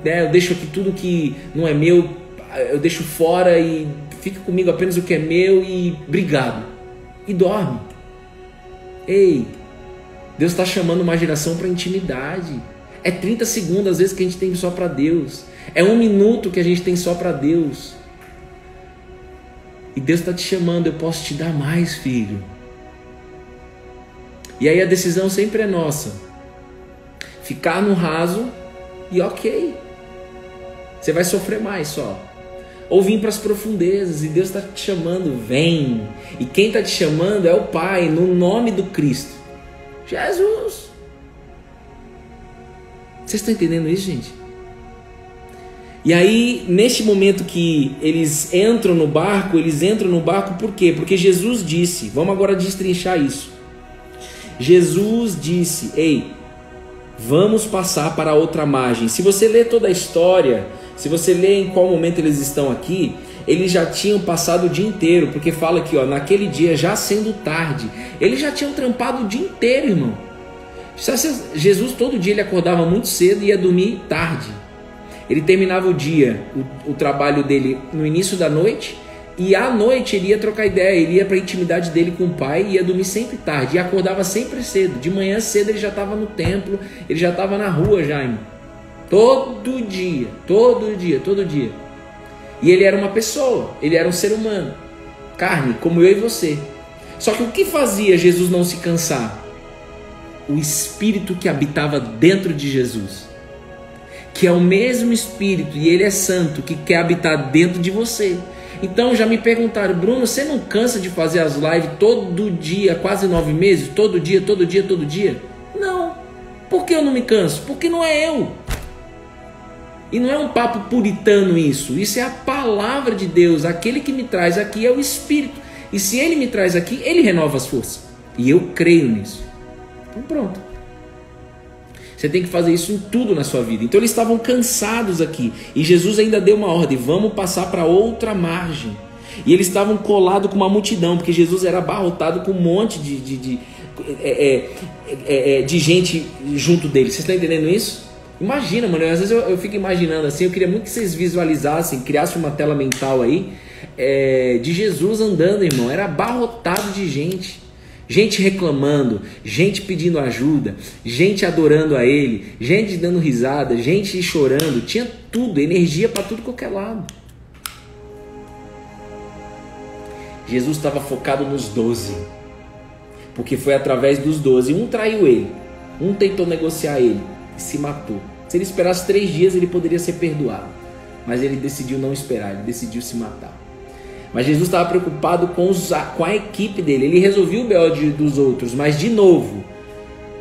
A: né, eu deixo aqui tudo que não é meu, eu deixo fora e fica comigo apenas o que é meu e obrigado. E dorme. Ei, Deus está chamando uma geração para intimidade. É 30 segundos às vezes que a gente tem só para Deus. É 1 minuto que a gente tem só para Deus. E Deus está te chamando, eu posso te dar mais, filho. E aí a decisão sempre é nossa. Ficar no raso e ok. Você vai sofrer mais só. Ou vir para as profundezas e Deus está te chamando, vem. E quem está te chamando é o Pai, no nome do Cristo. Jesus. Vocês estão entendendo isso, gente? E aí, neste momento que eles entram no barco por quê? Porque Jesus disse, vamos agora destrinchar isso. Jesus disse, ei, vamos passar para a outra margem. Se você ler toda a história, se você ler em qual momento eles estão aqui, eles já tinham passado o dia inteiro, porque fala aqui, ó, naquele dia já sendo tarde, eles já tinham trampado o dia inteiro, irmão. Jesus todo dia ele acordava muito cedo e ia dormir tarde. Ele terminava o dia, o trabalho dele no início da noite, e à noite ele ia trocar ideia, ele ia para a intimidade dele com o Pai e ia dormir sempre tarde, e acordava sempre cedo. De manhã cedo ele já estava no templo, ele já estava na rua já, irmão. Todo dia. E ele era uma pessoa, ele era um ser humano, carne, como eu e você. Só que o que fazia Jesus não se cansar? O Espírito que habitava dentro de Jesus, que é o mesmo Espírito, e Ele é santo, que quer habitar dentro de você. Então já me perguntaram, Bruno, você não cansa de fazer as lives todo dia, quase 9 meses? Todo dia? Não. Por que eu não me canso? Porque não é eu. E não é um papo puritano isso. Isso é a palavra de Deus. Aquele que me traz aqui é o Espírito. E se Ele me traz aqui, Ele renova as forças. E eu creio nisso. Então pronto. Você tem que fazer isso em tudo na sua vida. Então eles estavam cansados aqui. E Jesus ainda deu uma ordem. Vamos passar para outra margem. E eles estavam colados com uma multidão. Porque Jesus era abarrotado com um monte de gente junto dele. Vocês estão entendendo isso? Imagina, mano. Às vezes eu fico imaginando assim. Eu queria muito que vocês visualizassem. Criassem uma tela mental aí. De Jesus andando, irmão. Era abarrotado de gente. Gente reclamando, gente pedindo ajuda, gente adorando a Ele, gente dando risada, gente chorando, tinha tudo, energia para tudo qualquer lado. Jesus estava focado nos 12, porque foi através dos 12, um traiu Ele, um tentou negociar Ele e se matou. Se ele esperasse 3 dias ele poderia ser perdoado, mas ele decidiu não esperar, ele decidiu se matar. Mas Jesus estava preocupado com a equipe dele. Ele resolveu o B.O. dos outros. Mas, de novo,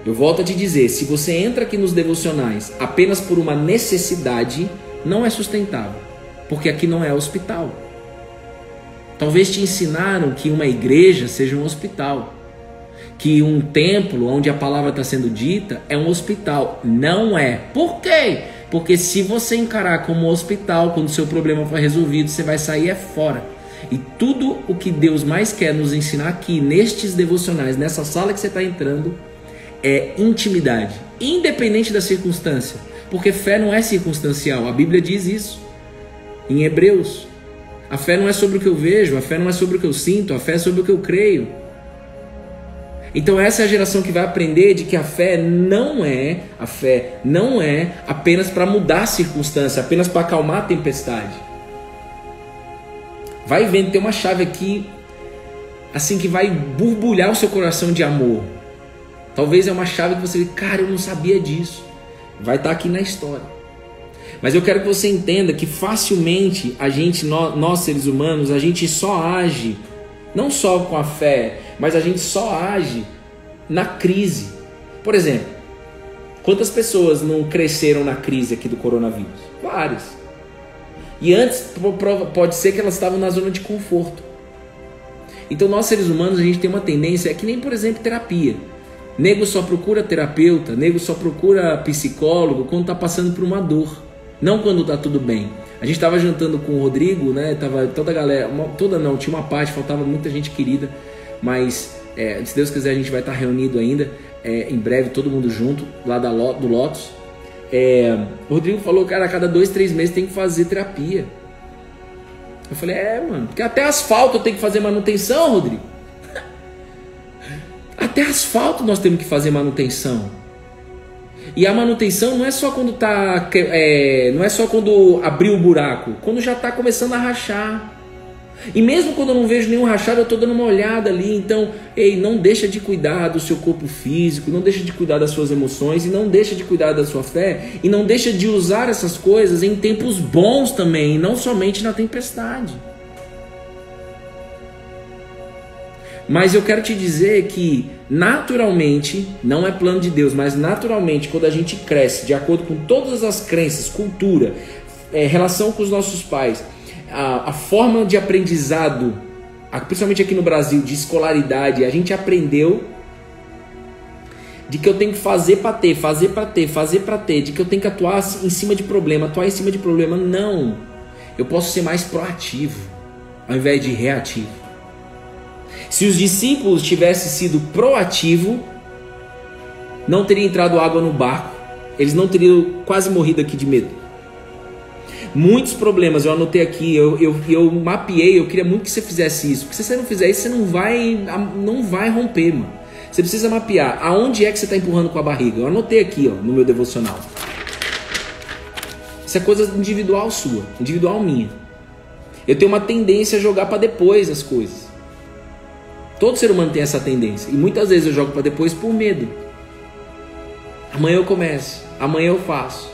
A: eu volto a te dizer, se você entra aqui nos devocionais apenas por uma necessidade, não é sustentável. Porque aqui não é hospital. Talvez te ensinaram que uma igreja seja um hospital. Que um templo onde a palavra está sendo dita é um hospital. Não é. Por quê? Porque se você encarar como hospital, quando o seu problema for resolvido, você vai sair fora. E tudo o que Deus mais quer nos ensinar aqui, nestes devocionais, nessa sala que você está entrando, é intimidade, independente da circunstância. Porque fé não é circunstancial, a Bíblia diz isso em Hebreus. A fé não é sobre o que eu vejo, a fé não é sobre o que eu sinto, a fé é sobre o que eu creio. Então essa é a geração que vai aprender de que a fé não é apenas para mudar a circunstância, apenas para acalmar a tempestade. Vai vendo, tem uma chave aqui, assim, que vai borbulhar o seu coração de amor. Talvez é uma chave que você, cara, eu não sabia disso. Vai estar aqui na história. Mas eu quero que você entenda que facilmente a gente, nós seres humanos, a gente só age, não só com a fé, mas a gente só age na crise. Por exemplo, quantas pessoas não cresceram na crise aqui do coronavírus? Várias. E antes pode ser que elas estavam na zona de conforto. Então nós seres humanos, a gente tem uma tendência, é que nem, por exemplo, terapia. Nego só procura terapeuta, nego só procura psicólogo quando está passando por uma dor, não quando está tudo bem. A gente estava jantando com o Rodrigo, né? Tava toda a galera, toda não, tinha uma parte, faltava muita gente querida, mas se Deus quiser a gente vai estar reunido ainda, em breve, todo mundo junto, lá do Lotus. O Rodrigo falou, cara, a cada 2-3 meses tem que fazer terapia. Eu falei, mano, porque até asfalto eu tenho que fazer manutenção, Rodrigo. Até asfalto nós temos que fazer manutenção. E a manutenção não é só quando não é só quando abriu o buraco, quando já está começando a rachar. E mesmo quando eu não vejo nenhum rachado, eu estou dando uma olhada ali. Então, não deixa de cuidar do seu corpo físico, não deixa de cuidar das suas emoções, e não deixa de cuidar da sua fé, e não deixa de usar essas coisas em tempos bons também, e não somente na tempestade. Mas eu quero te dizer que naturalmente, não é plano de Deus, mas naturalmente, quando a gente cresce de acordo com todas as crenças, cultura, relação com os nossos pais, a forma de aprendizado, principalmente aqui no Brasil, de escolaridade, a gente aprendeu de que eu tenho que fazer para ter, fazer para ter, fazer para ter, de que eu tenho que atuar em cima de problema, atuar em cima de problema. Não, eu posso ser mais proativo ao invés de reativo. Se os discípulos tivessem sido proativos, não teria entrado água no barco, eles não teriam quase morrido aqui de medo. Muitos problemas, eu anotei aqui, eu mapeei, eu queria muito que você fizesse isso, porque se você não fizer isso, você não vai romper, mano. Você precisa mapear aonde é que você está empurrando com a barriga. Eu anotei aqui, no meu devocional. Isso é coisa individual sua, individual minha. Eu tenho uma tendência a jogar para depois as coisas. Todo ser humano tem essa tendência. E muitas vezes eu jogo para depois por medo. Amanhã eu começo. Amanhã eu faço.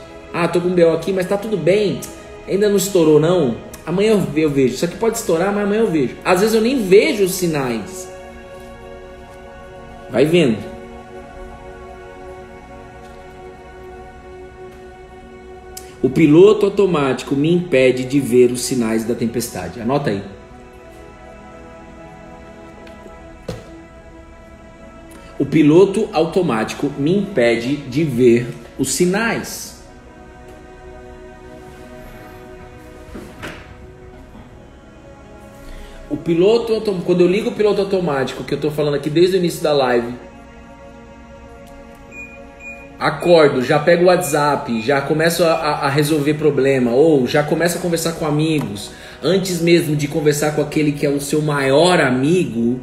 A: Tô com um BO aqui, mas tá tudo bem. Ainda não estourou não. Amanhã eu vejo. Isso aqui pode estourar, mas amanhã eu vejo. Às vezes eu nem vejo os sinais. Vai vendo. O piloto automático me impede de ver os sinais da tempestade. Anota aí. O piloto automático me impede de ver os sinais. Quando eu ligo o piloto automático, que eu estou falando aqui desde o início da live, acordo, já pego o WhatsApp, já começo a resolver problema, ou já começo a conversar com amigos, antes mesmo de conversar com aquele que é o seu maior amigo,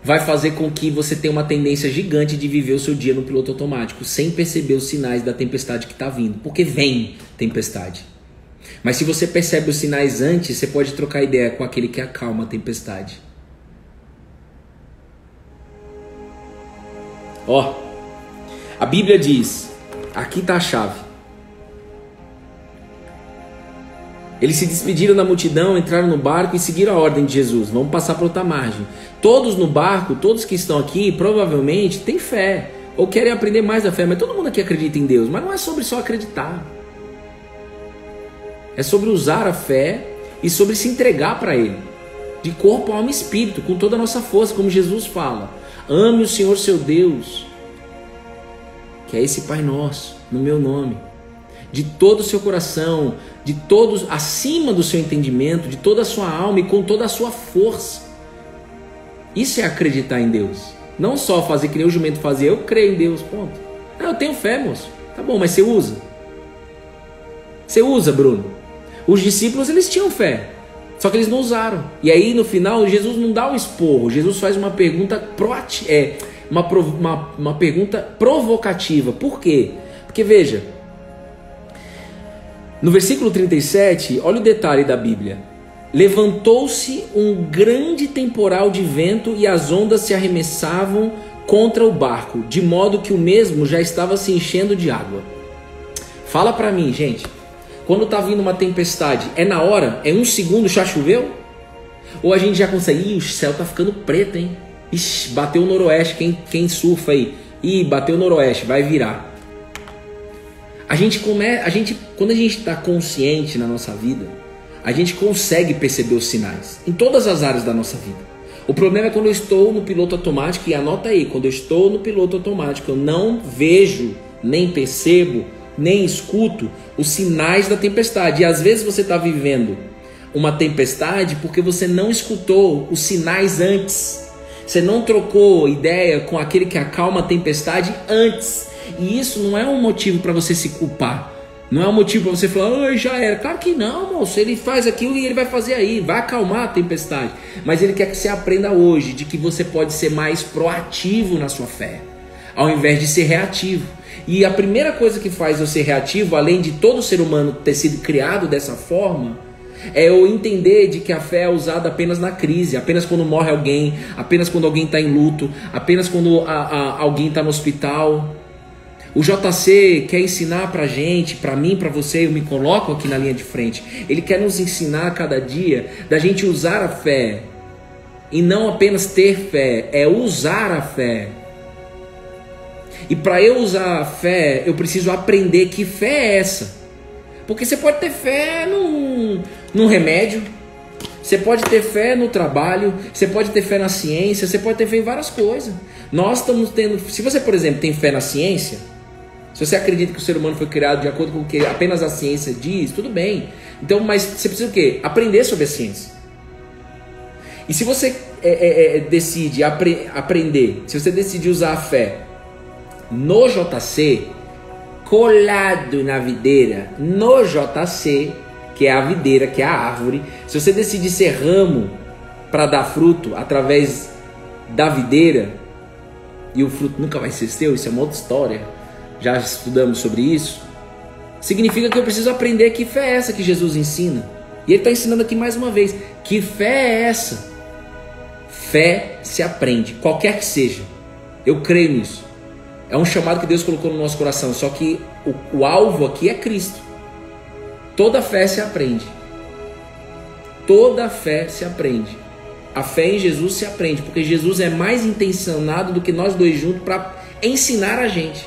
A: vai fazer com que você tenha uma tendência gigante de viver o seu dia no piloto automático, sem perceber os sinais da tempestade que está vindo, porque vem tempestade. Mas se você percebe os sinais antes, você pode trocar ideia com aquele que acalma a tempestade. A Bíblia diz, aqui está a chave. Eles se despediram da multidão, entraram no barco e seguiram a ordem de Jesus. Vamos passar para outra margem. Todos no barco, todos que estão aqui, provavelmente têm fé. Ou querem aprender mais da fé. Mas todo mundo aqui acredita em Deus. Mas não é sobre só acreditar. É sobre usar a fé e sobre se entregar para Ele. De corpo, alma e espírito, com toda a nossa força, como Jesus fala. Ame o Senhor seu Deus, que é esse Pai Nosso, no meu nome. De todo o seu coração, de todos, acima do seu entendimento, de toda a sua alma e com toda a sua força. Isso é acreditar em Deus. Não só fazer que nem o jumento fazia, eu creio em Deus, ponto. Não, eu tenho fé, moço. Tá bom, mas você usa? Você usa, Bruno? Os discípulos, eles tinham fé, só que eles não usaram. E aí, no final, Jesus não dá um esporro. Jesus faz uma pergunta uma pergunta provocativa. Por quê? Porque, veja, no versículo 37, olha o detalhe da Bíblia. levantou-se um grande temporal de vento e as ondas se arremessavam contra o barco, de modo que o mesmo já estava se enchendo de água. Fala para mim, gente, quando tá vindo uma tempestade, é na hora? É um segundo, já choveu? Ou a gente já consegue, o céu tá ficando preto, hein? Ixi, bateu o noroeste, quem surfa aí? Ih, bateu o noroeste, vai virar. Quando a gente está consciente na nossa vida, a gente consegue perceber os sinais em todas as áreas da nossa vida. O problema é quando eu estou no piloto automático, e anota aí, quando eu estou no piloto automático, eu não vejo, nem percebo, nem escuto os sinais da tempestade. E às vezes você está vivendo uma tempestade porque você não escutou os sinais antes. Você não trocou ideia com aquele que acalma a tempestade antes. E isso não é um motivo para você se culpar. Não é um motivo para você falar, já era. Claro que não, moço. Ele faz aquilo e ele vai fazer aí. Vai acalmar a tempestade. Mas ele quer que você aprenda hoje de que você pode ser mais proativo na sua fé, ao invés de ser reativo. E a primeira coisa que faz eu ser reativo, além de todo ser humano ter sido criado dessa forma, é eu entender de que a fé é usada apenas na crise, apenas quando morre alguém, apenas quando alguém está em luto, apenas quando alguém está no hospital. O JC quer ensinar pra gente, pra mim, pra você, eu me coloco aqui na linha de frente. Ele quer nos ensinar a cada dia da gente usar a fé. E não apenas ter fé, é usar a fé. E para eu usar a fé, eu preciso aprender que fé é essa. Porque você pode ter fé num remédio, você pode ter fé no trabalho, você pode ter fé na ciência, você pode ter fé em várias coisas. Nós estamos tendo... Se você, por exemplo, tem fé na ciência, se você acredita que o ser humano foi criado de acordo com o que apenas a ciência diz, tudo bem. Então, mas você precisa o quê? Aprender sobre a ciência. E se você decide aprender, se você decide usar a fé no JC, colado na videira, no JC, que é a videira, que é a árvore, se você decidir ser ramo para dar fruto através da videira, e o fruto nunca vai ser seu, isso é uma outra história, já estudamos sobre isso, significa que eu preciso aprender que fé é essa que Jesus ensina. E ele está ensinando aqui mais uma vez, que fé é essa? Fé se aprende, qualquer que seja. Eu creio nisso. É um chamado que Deus colocou no nosso coração, só que o alvo aqui é Cristo. Toda fé se aprende. Toda fé se aprende. A fé em Jesus se aprende, porque Jesus é mais intencionado do que nós dois juntos para ensinar a gente.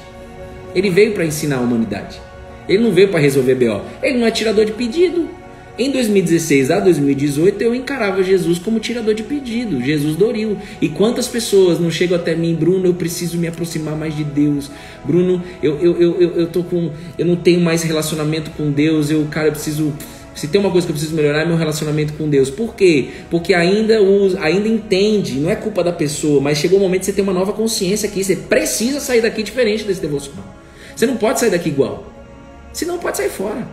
A: Ele veio para ensinar a humanidade. Ele não veio para resolver BO. Ele não é tirador de pedido. Em 2016 a 2018 eu encarava Jesus como tirador de pedido, Jesus Doril. E quantas pessoas não chegam até mim, Bruno, eu preciso me aproximar mais de Deus. Bruno, eu não tenho mais relacionamento com Deus. Eu preciso... Se tem uma coisa que eu preciso melhorar é meu relacionamento com Deus. Por quê? Porque ainda entende, não é culpa da pessoa, mas chegou o momento de você ter uma nova consciência aqui. Você precisa sair daqui diferente desse devocional. Você não pode sair daqui igual. Senão pode sair fora.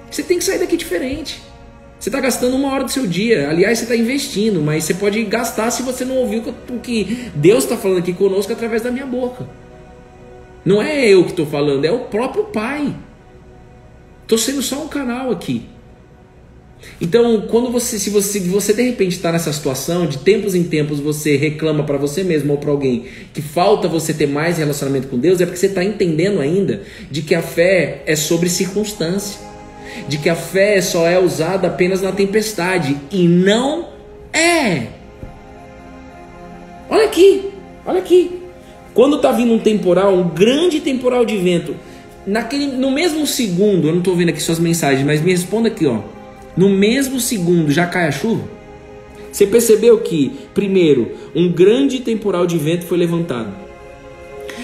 A: Você tem que sair daqui diferente. Você está gastando 1 hora do seu dia. Aliás, você está investindo, mas você pode gastar se você não ouviu o que Deus está falando aqui conosco através da minha boca. Não é eu que estou falando, é o próprio Pai. Estou sendo só um canal aqui. Então, se você de repente está nessa situação, de tempos em tempos você reclama para você mesmo ou para alguém que falta você ter mais relacionamento com Deus, é porque você está entendendo ainda de que a fé é sobre circunstância, de que a fé só é usada apenas na tempestade, e não é. Olha aqui. Quando está vindo um temporal, um grande temporal de vento, no mesmo segundo, eu não estou vendo aqui suas mensagens, mas me responda aqui, ó. No mesmo segundo já cai a chuva? Você percebeu que, primeiro, um grande temporal de vento foi levantado.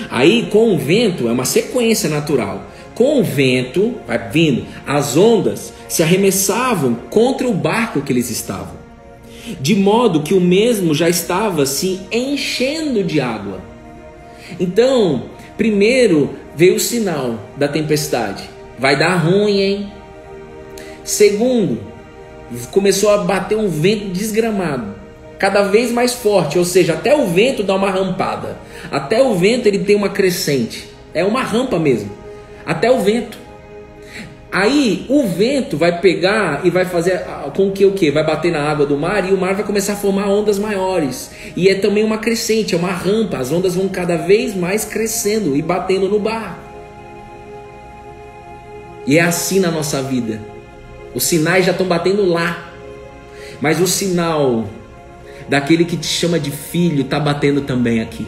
A: Aí, com o vento, é uma sequência natural. Com o vento, vai vindo, as ondas se arremessavam contra o barco que eles estavam, de modo que o mesmo já estava se enchendo de água. Então, primeiro veio o sinal da tempestade. Vai dar ruim, hein? Segundo, começou a bater um vento desgramado, cada vez mais forte, ou seja, até o vento dá uma rampada. Até o vento ele tem uma crescente, é uma rampa mesmo. Até o vento. Aí o vento vai pegar e vai fazer com que o quê? Vai bater na água do mar e o mar vai começar a formar ondas maiores. E é também uma crescente, é uma rampa. As ondas vão cada vez mais crescendo e batendo no barco. E é assim na nossa vida. Os sinais já estão batendo lá. Mas o sinal daquele que te chama de filho está batendo também aqui.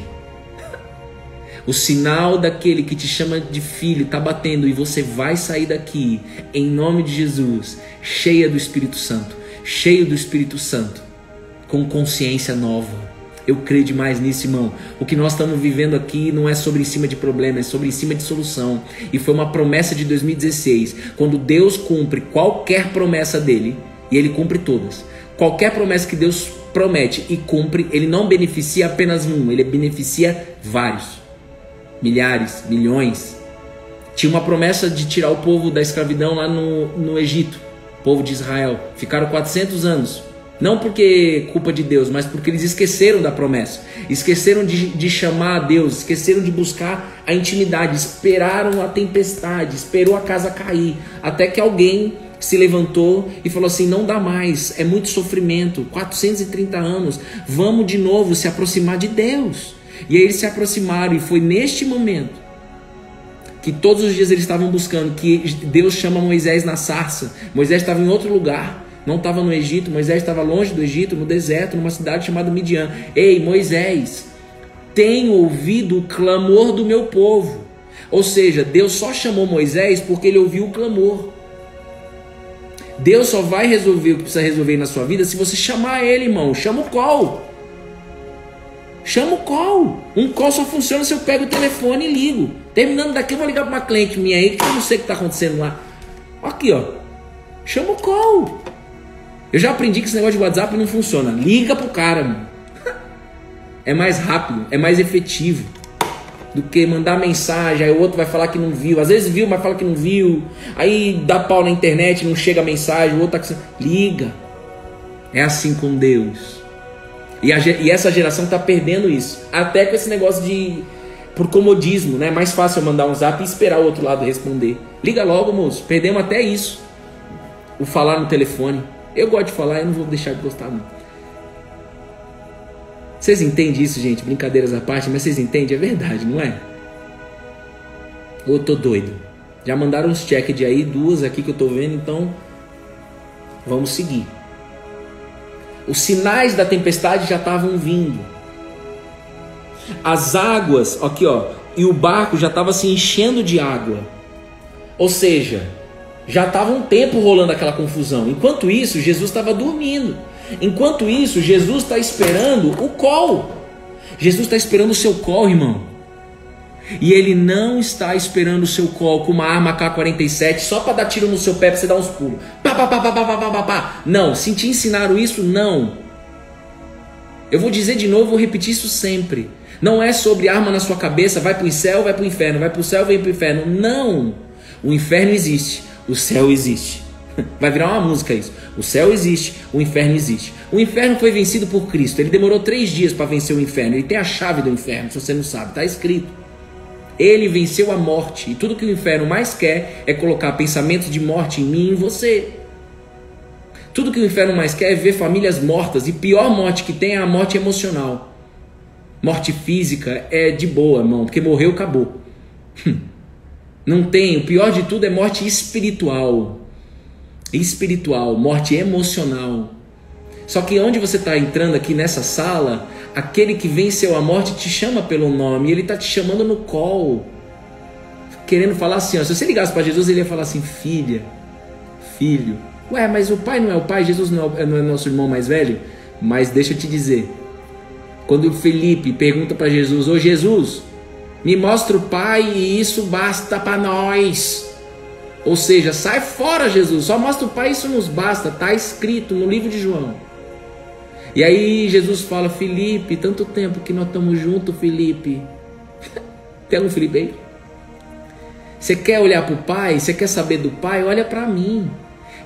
A: O sinal daquele que te chama de filho está batendo e você vai sair daqui, em nome de Jesus, cheia do Espírito Santo, cheio do Espírito Santo, com consciência nova. Eu creio demais nisso, irmão. O que nós estamos vivendo aqui não é sobre em cima de problema, é sobre em cima de solução. E foi uma promessa de 2016, quando Deus cumpre qualquer promessa dele, e ele cumpre todas. Qualquer promessa que Deus promete e cumpre, ele não beneficia apenas um, ele beneficia vários. Milhares, milhões. Tinha uma promessa de tirar o povo da escravidão lá no Egito, o povo de Israel. Ficaram 400 anos. Não porque culpa de Deus, mas porque eles esqueceram da promessa. Esqueceram de chamar a Deus, esqueceram de buscar a intimidade. Esperaram a tempestade, esperou a casa cair. Até que alguém se levantou e falou assim: não dá mais, é muito sofrimento, 430 anos, vamos de novo se aproximar de Deus. E aí eles se aproximaram e foi neste momento que todos os dias eles estavam buscando, que Deus chama Moisés na sarça. Moisés estava em outro lugar, não estava no Egito, Moisés estava longe do Egito, no deserto, numa cidade chamada Midian. Ei, Moisés, tenho ouvido o clamor do meu povo. Ou seja, Deus só chamou Moisés porque ele ouviu o clamor. Deus só vai resolver o que precisa resolver na sua vida se você chamar ele, irmão. Chama o call. Chama o call. Um call só funciona se eu pego o telefone e ligo. Terminando daqui, eu vou ligar para uma cliente minha aí, que eu não sei o que está acontecendo lá. Aqui, ó. Chama o call. Eu já aprendi que esse negócio de WhatsApp não funciona. Liga pro cara, mano. É mais rápido, é mais efetivo do que mandar mensagem, aí o outro vai falar que não viu. Às vezes viu, mas fala que não viu. Aí dá pau na internet, não chega a mensagem, o outro tá... Liga. É assim com Deus. E essa geração está perdendo isso. Até com esse negócio de... Por comodismo, né? É mais fácil eu mandar um zap e esperar o outro lado responder. Liga logo, moço. Perdemos até isso. O falar no telefone. Eu gosto de falar, eu não vou deixar de gostar, não. Vocês entendem isso, gente? Brincadeiras à parte, mas vocês entendem? É verdade, não é? Ou eu tô doido? Já mandaram uns check de aí, 2 aqui que eu tô vendo, então... Vamos seguir. Os sinais da tempestade já estavam vindo. As águas, aqui ó, e o barco já estava se enchendo de água. Ou seja, já estava um tempo rolando aquela confusão. Enquanto isso, Jesus estava dormindo. Enquanto isso, Jesus está esperando o call. Jesus está esperando o seu call, irmão. E ele não está esperando o seu call com uma arma AK-47 só para dar tiro no seu pé para você dar uns pulos. Pá, pá, pá, pá, pá, pá, pá, pá. Não, se te ensinaram isso, não. Eu vou dizer de novo, vou repetir isso sempre. Não é sobre arma na sua cabeça, vai para o céu, vai para o inferno, vai para o céu, vem para o inferno. Não. O inferno existe, o céu existe. Vai virar uma música isso. O céu existe, o inferno existe. O inferno foi vencido por Cristo. Ele demorou 3 dias para vencer o inferno. Ele tem a chave do inferno, se você não sabe, está escrito. Ele venceu a morte. E tudo que o inferno mais quer é colocar pensamentos de morte em mim e em você. Tudo que o inferno mais quer é ver famílias mortas. E pior morte que tem é a morte emocional. Morte física é de boa, irmão, porque morreu, acabou. Não tem. O pior de tudo é morte espiritual. Espiritual, morte emocional. Só que onde você está entrando aqui nessa sala, aquele que venceu a morte te chama pelo nome, ele está te chamando no call, querendo falar assim, ó, se você ligasse para Jesus, ele ia falar assim: filha, filho. Ué, mas o pai não é o pai, Jesus não é nosso irmão mais velho? Mas deixa eu te dizer, quando o Felipe pergunta para Jesus: ô Jesus, me mostra o pai e isso basta para nós. Ou seja, sai fora, Jesus, só mostra o pai, isso nos basta, está escrito no livro de João. E aí Jesus fala: Felipe, tanto tempo que nós estamos juntos, Felipe. Tem um Felipe aí? Você quer olhar para o pai? Você quer saber do pai? Olha para mim.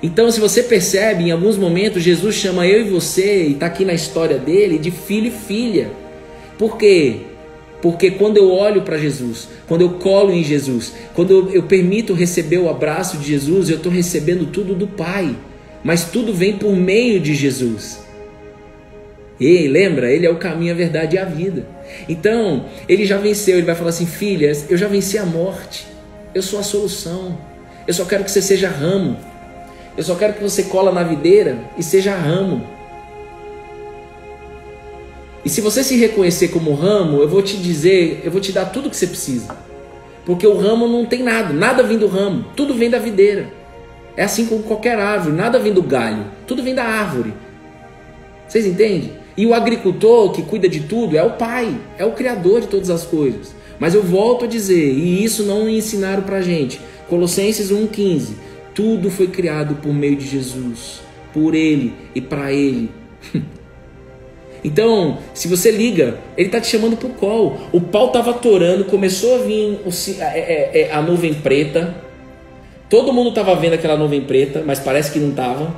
A: Então, se você percebe, em alguns momentos Jesus chama eu e você, e está aqui na história dele, de filho e filha. Por quê? Porque quando eu olho para Jesus, quando eu colo em Jesus, quando eu permito receber o abraço de Jesus, eu estou recebendo tudo do Pai. Mas tudo vem por meio de Jesus. E lembra? Ele é o caminho, a verdade e a vida. Então, ele já venceu. Ele vai falar assim: filhas, eu já venci a morte. Eu sou a solução. Eu só quero que você seja ramo. Eu só quero que você cola na videira e seja ramo. E se você se reconhecer como ramo, eu vou te dizer, eu vou te dar tudo que você precisa. Porque o ramo não tem nada, nada vem do ramo, tudo vem da videira. É assim com qualquer árvore, nada vem do galho, tudo vem da árvore. Vocês entendem? E o agricultor que cuida de tudo é o Pai, é o Criador de todas as coisas. Mas eu volto a dizer, e isso não ensinaram pra gente, Colossenses 1,15, tudo foi criado por meio de Jesus, por Ele e para Ele. Então, se você liga, Ele está te chamando para o colo. O pau estava atorando, começou a vir a nuvem preta. Todo mundo estava vendo aquela nuvem preta, mas parece que não estava.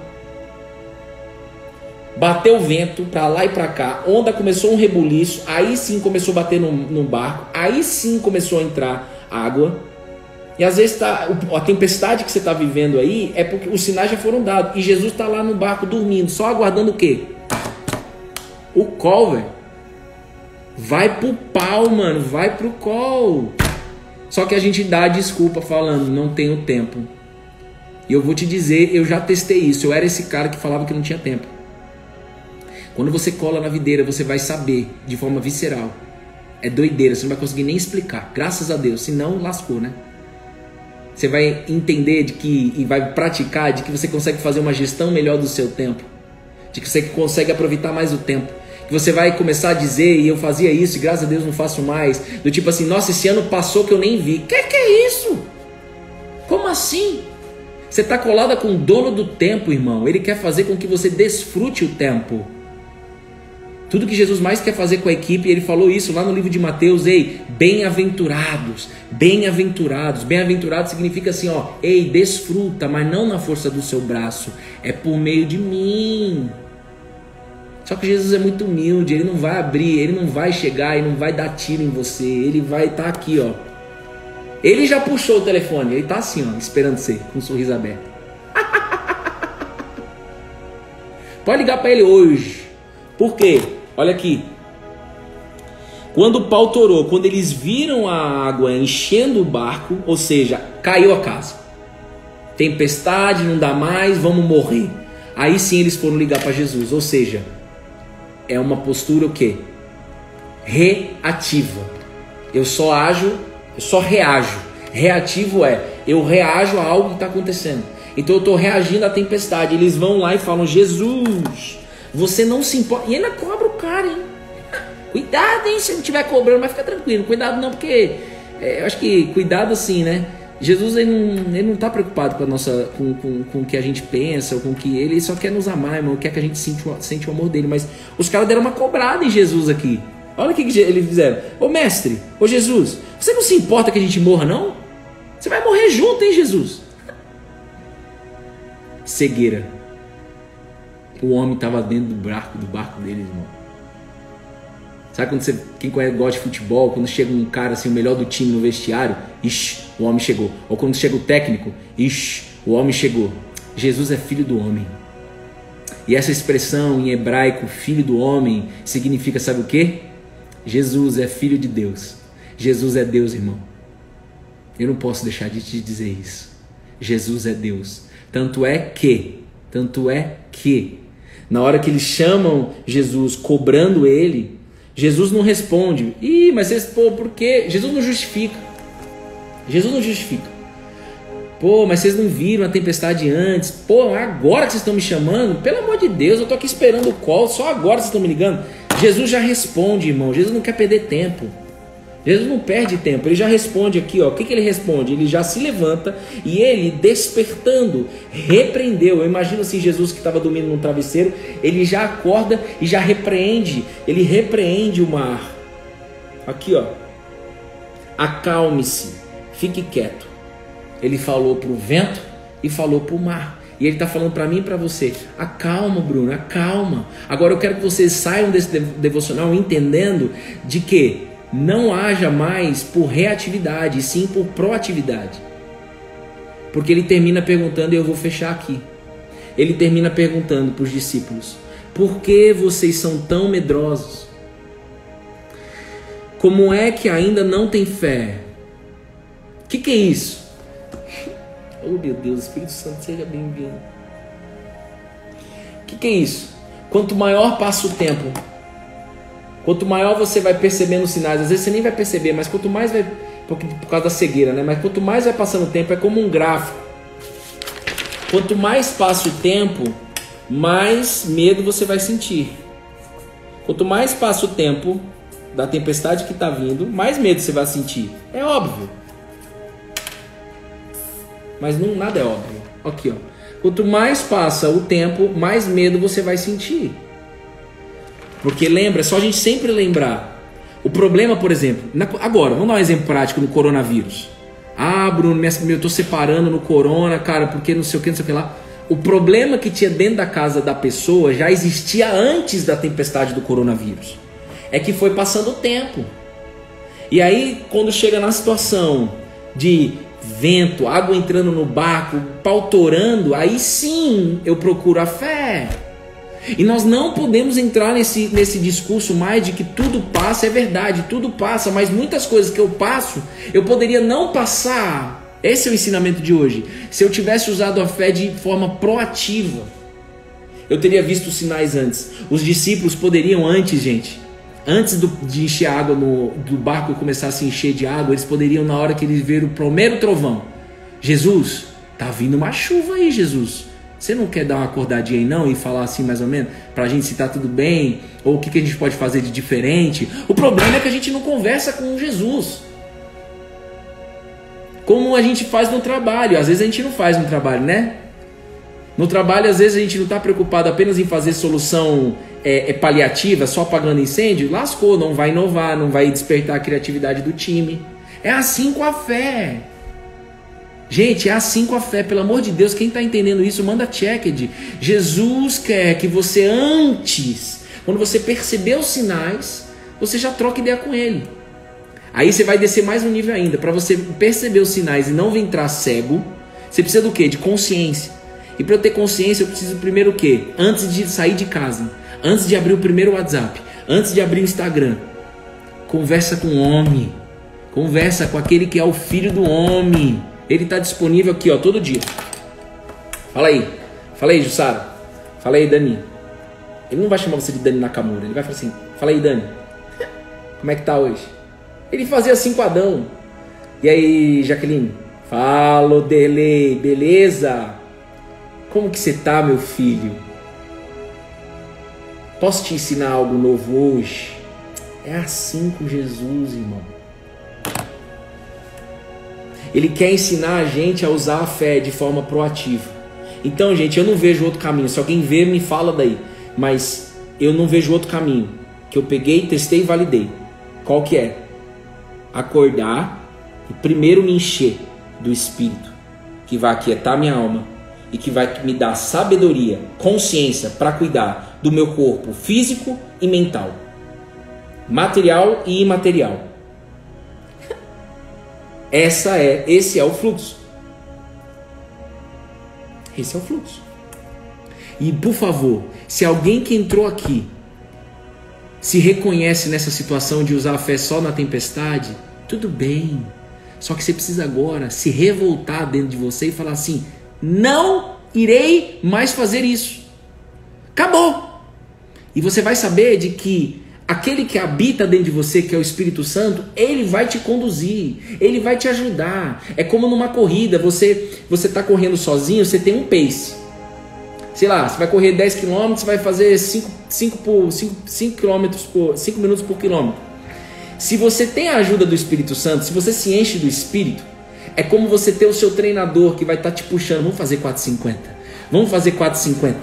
A: Bateu o vento para lá e para cá. Onda começou um rebuliço. Aí sim começou a bater no barco. Aí sim começou a entrar água. E às vezes a tempestade que você está vivendo aí é porque os sinais já foram dados. E Jesus está lá no barco dormindo, só aguardando o quê? O call, velho. Vai pro pau, mano. Vai pro call. Só que a gente dá a desculpa falando, não tenho tempo. E eu vou te dizer, eu já testei isso. Eu era esse cara que falava que não tinha tempo. Quando você cola na videira, você vai saber de forma visceral. É doideira, você não vai conseguir nem explicar. Graças a Deus, senão lascou, né? Você vai entender de que, e vai praticar de que você consegue fazer uma gestão melhor do seu tempo. De que você consegue aproveitar mais o tempo. Que você vai começar a dizer, e eu fazia isso, e graças a Deus não faço mais. Do tipo assim, nossa, esse ano passou que eu nem vi. Que é isso? Como assim? Você está colada com o dono do tempo, irmão. Ele quer fazer com que você desfrute o tempo. Tudo que Jesus mais quer fazer com a equipe, ele falou isso lá no livro de Mateus, ei, bem-aventurados, bem-aventurados. Bem-aventurado significa assim, ó, ei, desfruta, mas não na força do seu braço, é por meio de mim. Só que Jesus é muito humilde, ele não vai abrir, ele não vai chegar, ele não vai dar tiro em você, ele vai estar aqui, ó. Ele já puxou o telefone, ele tá assim, ó, esperando você, com um sorriso aberto. Pode ligar para ele hoje. Por quê? Olha aqui. Quando o pau torou, quando eles viram a água enchendo o barco, ou seja, caiu a casa. Tempestade, não dá mais, vamos morrer. Aí sim eles foram ligar para Jesus, ou seja, é uma postura o quê? Reativa. Eu só reajo. Reativo é, eu reajo a algo que está acontecendo. Então eu estou reagindo à tempestade. Eles vão lá e falam, Jesus, você não se importa. E ainda cobra o cara, hein? Cuidado, hein? Se não estiver cobrando, mas fica tranquilo. Cuidado não, porque eu acho que cuidado assim, né? Jesus ele não está preocupado com a nossa, com o que a gente pensa, ou com o que ele só quer nos amar, irmão, quer que a gente sente o amor dele. Mas os caras deram uma cobrada em Jesus aqui. Olha o que eles fizeram. Ô mestre, ô Jesus, você não se importa que a gente morra, não? Você vai morrer junto, hein, Jesus? Cegueira. O homem estava dentro do barco deles, irmão. Sabe quando quem gosta de futebol, quando chega um cara assim, o melhor do time no vestiário, ixi, o homem chegou. Ou quando chega o técnico, ixi, o homem chegou. Jesus é filho do homem. E essa expressão em hebraico, filho do homem, significa, sabe o quê? Jesus é filho de Deus. Jesus é Deus, irmão. Eu não posso deixar de te dizer isso. Jesus é Deus. Tanto é que, na hora que eles chamam Jesus cobrando ele, Jesus não responde. Ih, mas vocês, por quê? Jesus não justifica. Pô, mas vocês não viram a tempestade antes. Pô, agora que vocês estão me chamando? Pelo amor de Deus, eu tô aqui esperando o call. Só agora vocês estão me ligando? Jesus já responde, irmão. Jesus não quer perder tempo. Jesus não perde tempo, ele já responde aqui, ó. O que ele responde? Ele já se levanta e ele, despertando, repreendeu. Eu imagino assim, Jesus que estava dormindo num travesseiro, ele já acorda e já repreende. Ele repreende o mar. Aqui, ó. Acalme-se, fique quieto. Ele falou para o vento e falou para o mar. E ele está falando para mim e para você, acalma, Bruno, acalma. Agora eu quero que vocês saiam desse devocional entendendo de que não haja mais por reatividade, e sim por proatividade. Porque ele termina perguntando, e eu vou fechar aqui. Ele termina perguntando para os discípulos: por que vocês são tão medrosos? Como é que ainda não tem fé? O que é isso? Oh meu Deus, Espírito Santo, seja bem-vindo. O que é isso? Quanto maior passa o tempo, quanto maior você vai percebendo os sinais, às vezes você nem vai perceber, mas quanto mais vai, por causa da cegueira, né? Mas quanto mais vai passando o tempo, é como um gráfico. Quanto mais passa o tempo, mais medo você vai sentir. Quanto mais passa o tempo da tempestade que está vindo, mais medo você vai sentir. É óbvio. Mas não, nada é óbvio. Aqui, ó. Quanto mais passa o tempo, mais medo você vai sentir. Porque lembra, é só a gente sempre lembrar. O problema, por exemplo, agora, vamos dar um exemplo prático no coronavírus. Ah, Bruno, eu tô separando no corona, cara, porque não sei o que lá. O problema que tinha dentro da casa da pessoa já existia antes da tempestade do coronavírus. É que foi passando o tempo. E aí, quando chega na situação de vento, água entrando no barco, pau torando, aí sim eu procuro a fé. E nós não podemos entrar nesse discurso mais de que tudo passa. É verdade, tudo passa, mas muitas coisas que eu passo, eu poderia não passar. Esse é o ensinamento de hoje. Se eu tivesse usado a fé de forma proativa, eu teria visto os sinais antes. Os discípulos poderiam antes, gente, antes de encher a água do barco e começar a se encher de água, eles poderiam, na hora que eles viram o primeiro trovão: Jesus, tá vindo uma chuva aí, Jesus. Você não quer dar uma acordadinha aí não e falar assim mais ou menos, pra gente se tá tudo bem, ou o que a gente pode fazer de diferente? O problema é que a gente não conversa com Jesus. Como a gente faz no trabalho. Às vezes a gente não faz no trabalho, né? No trabalho, às vezes a gente não está preocupado apenas em fazer solução paliativa, só apagando incêndio. Lascou, não vai inovar, não vai despertar a criatividade do time. É assim com a fé. Gente, é assim com a fé. Pelo amor de Deus, quem está entendendo isso, manda checked. Jesus quer que você antes, quando você perceber os sinais, você já troca ideia com ele. Aí você vai descer mais um nível ainda. Para você perceber os sinais e não entrar cego, você precisa do quê? De consciência. E para eu ter consciência, eu preciso primeiro o quê? Antes de sair de casa, antes de abrir o primeiro WhatsApp, antes de abrir o Instagram, conversa com o homem. Conversa com aquele que é o filho do homem. Ele está disponível aqui, ó, todo dia. Fala aí, Jussara. Fala aí, Dani. Ele não vai chamar você de Dani Nakamura. Ele vai falar assim: fala aí, Dani. Como é que tá hoje? Ele fazia assim com Adão. E aí, Jaqueline? Fala, Dele, beleza? Como que você tá, meu filho? Posso te ensinar algo novo hoje? É assim com Jesus, irmão. Ele quer ensinar a gente a usar a fé de forma proativa. Então, gente, eu não vejo outro caminho. Se alguém vê, me fala daí. Mas eu não vejo outro caminho. Que eu peguei, testei e validei. Qual que é? Acordar e primeiro me encher do Espírito, que vai aquietar minha alma e que vai me dar sabedoria, consciência para cuidar do meu corpo físico e mental, material e imaterial. Esse é o fluxo. Esse é o fluxo. E por favor, se alguém que entrou aqui se reconhece nessa situação de usar a fé só na tempestade, tudo bem. Só que você precisa agora se revoltar dentro de você e falar assim: não irei mais fazer isso. Acabou. E você vai saber de que aquele que habita dentro de você, que é o Espírito Santo, ele vai te conduzir, ele vai te ajudar. É como numa corrida, você está correndo sozinho, você tem um pace. Sei lá, você vai correr 10 km, você vai fazer 5 minutos por quilômetro. Se você tem a ajuda do Espírito Santo, se você se enche do Espírito, é como você ter o seu treinador que vai estar te puxando. Vamos fazer 4,50. Vamos fazer 4,50.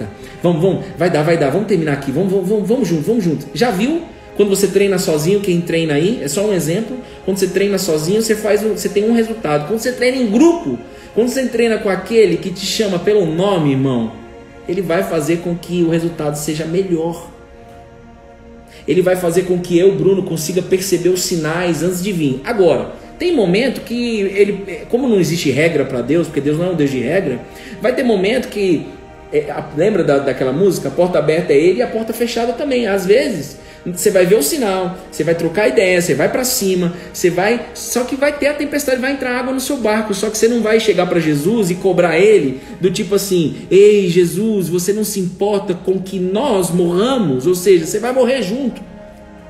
A: Vamos, vai dar, vamos terminar aqui. Vamos junto. Já viu? Quando você treina sozinho, quem treina aí, é só um exemplo. Quando você treina sozinho, você tem um resultado. Quando você treina em grupo, quando você treina com aquele que te chama pelo nome, irmão, ele vai fazer com que o resultado seja melhor. Ele vai fazer com que eu, Bruno, consiga perceber os sinais antes de vir. Agora, tem momento que ele, como não existe regra para Deus, porque Deus não é um Deus de regra, vai ter momento que, lembra daquela música? A porta aberta é ele e a porta fechada também. Às vezes, você vai ver o sinal, você vai trocar ideia, você vai para cima, só que vai ter a tempestade, vai entrar água no seu barco, só que você não vai chegar para Jesus e cobrar ele do tipo assim: ei Jesus, você não se importa com que nós morramos? Ou seja, você vai morrer junto.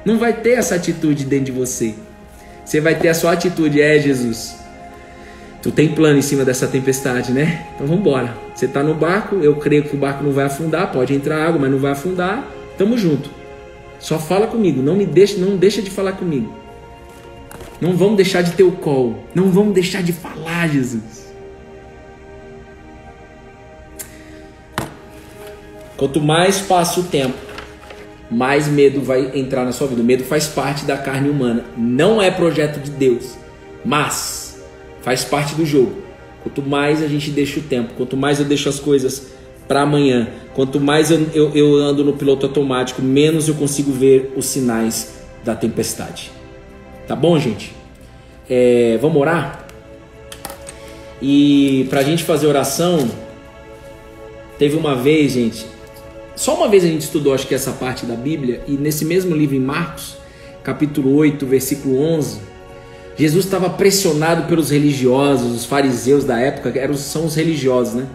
A: Não vai ter essa atitude dentro de você. Você vai ter a sua atitude: Jesus, tu tem plano em cima dessa tempestade, né? Então vamos embora. Você está no barco, eu creio que o barco não vai afundar, pode entrar água, mas não vai afundar. Tamo junto. Só fala comigo, não deixa de falar comigo. Não vamos deixar de ter o call. Não vamos deixar de falar, Jesus. Quanto mais passa o tempo, mais medo vai entrar na sua vida. O medo faz parte da carne humana. Não é projeto de Deus, mas faz parte do jogo. Quanto mais a gente deixa o tempo, quanto mais eu deixo as coisas para amanhã, quanto mais eu ando no piloto automático, menos eu consigo ver os sinais da tempestade. Tá bom, gente? Vamos orar? E pra gente fazer oração, teve uma vez, gente, só uma vez a gente estudou, acho que essa parte da Bíblia, e nesse mesmo livro em Marcos, capítulo 8, versículo 11, Jesus estava pressionado pelos religiosos, os fariseus da época, são os religiosos, né?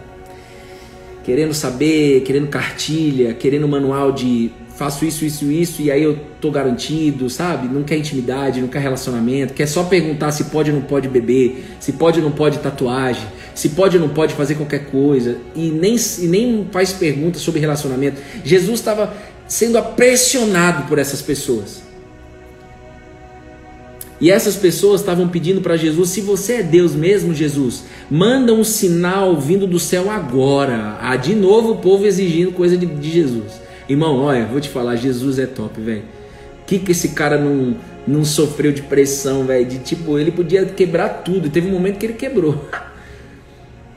A: Querendo saber, querendo cartilha, querendo manual de faço isso, e aí eu tô garantido, sabe? Não quer intimidade, não quer relacionamento, quer só perguntar se pode ou não pode beber, se pode ou não pode tatuagem, se pode ou não pode fazer qualquer coisa, e nem faz perguntas sobre relacionamento. Jesus estava sendo pressionado por essas pessoas. E essas pessoas estavam pedindo para Jesus: se você é Deus mesmo, Jesus, manda um sinal vindo do céu agora. De novo o povo exigindo coisa de Jesus. Irmão, olha, vou te falar, Jesus é top, velho. Que esse cara não sofreu de pressão, velho? De tipo, ele podia quebrar tudo. E teve um momento que ele quebrou.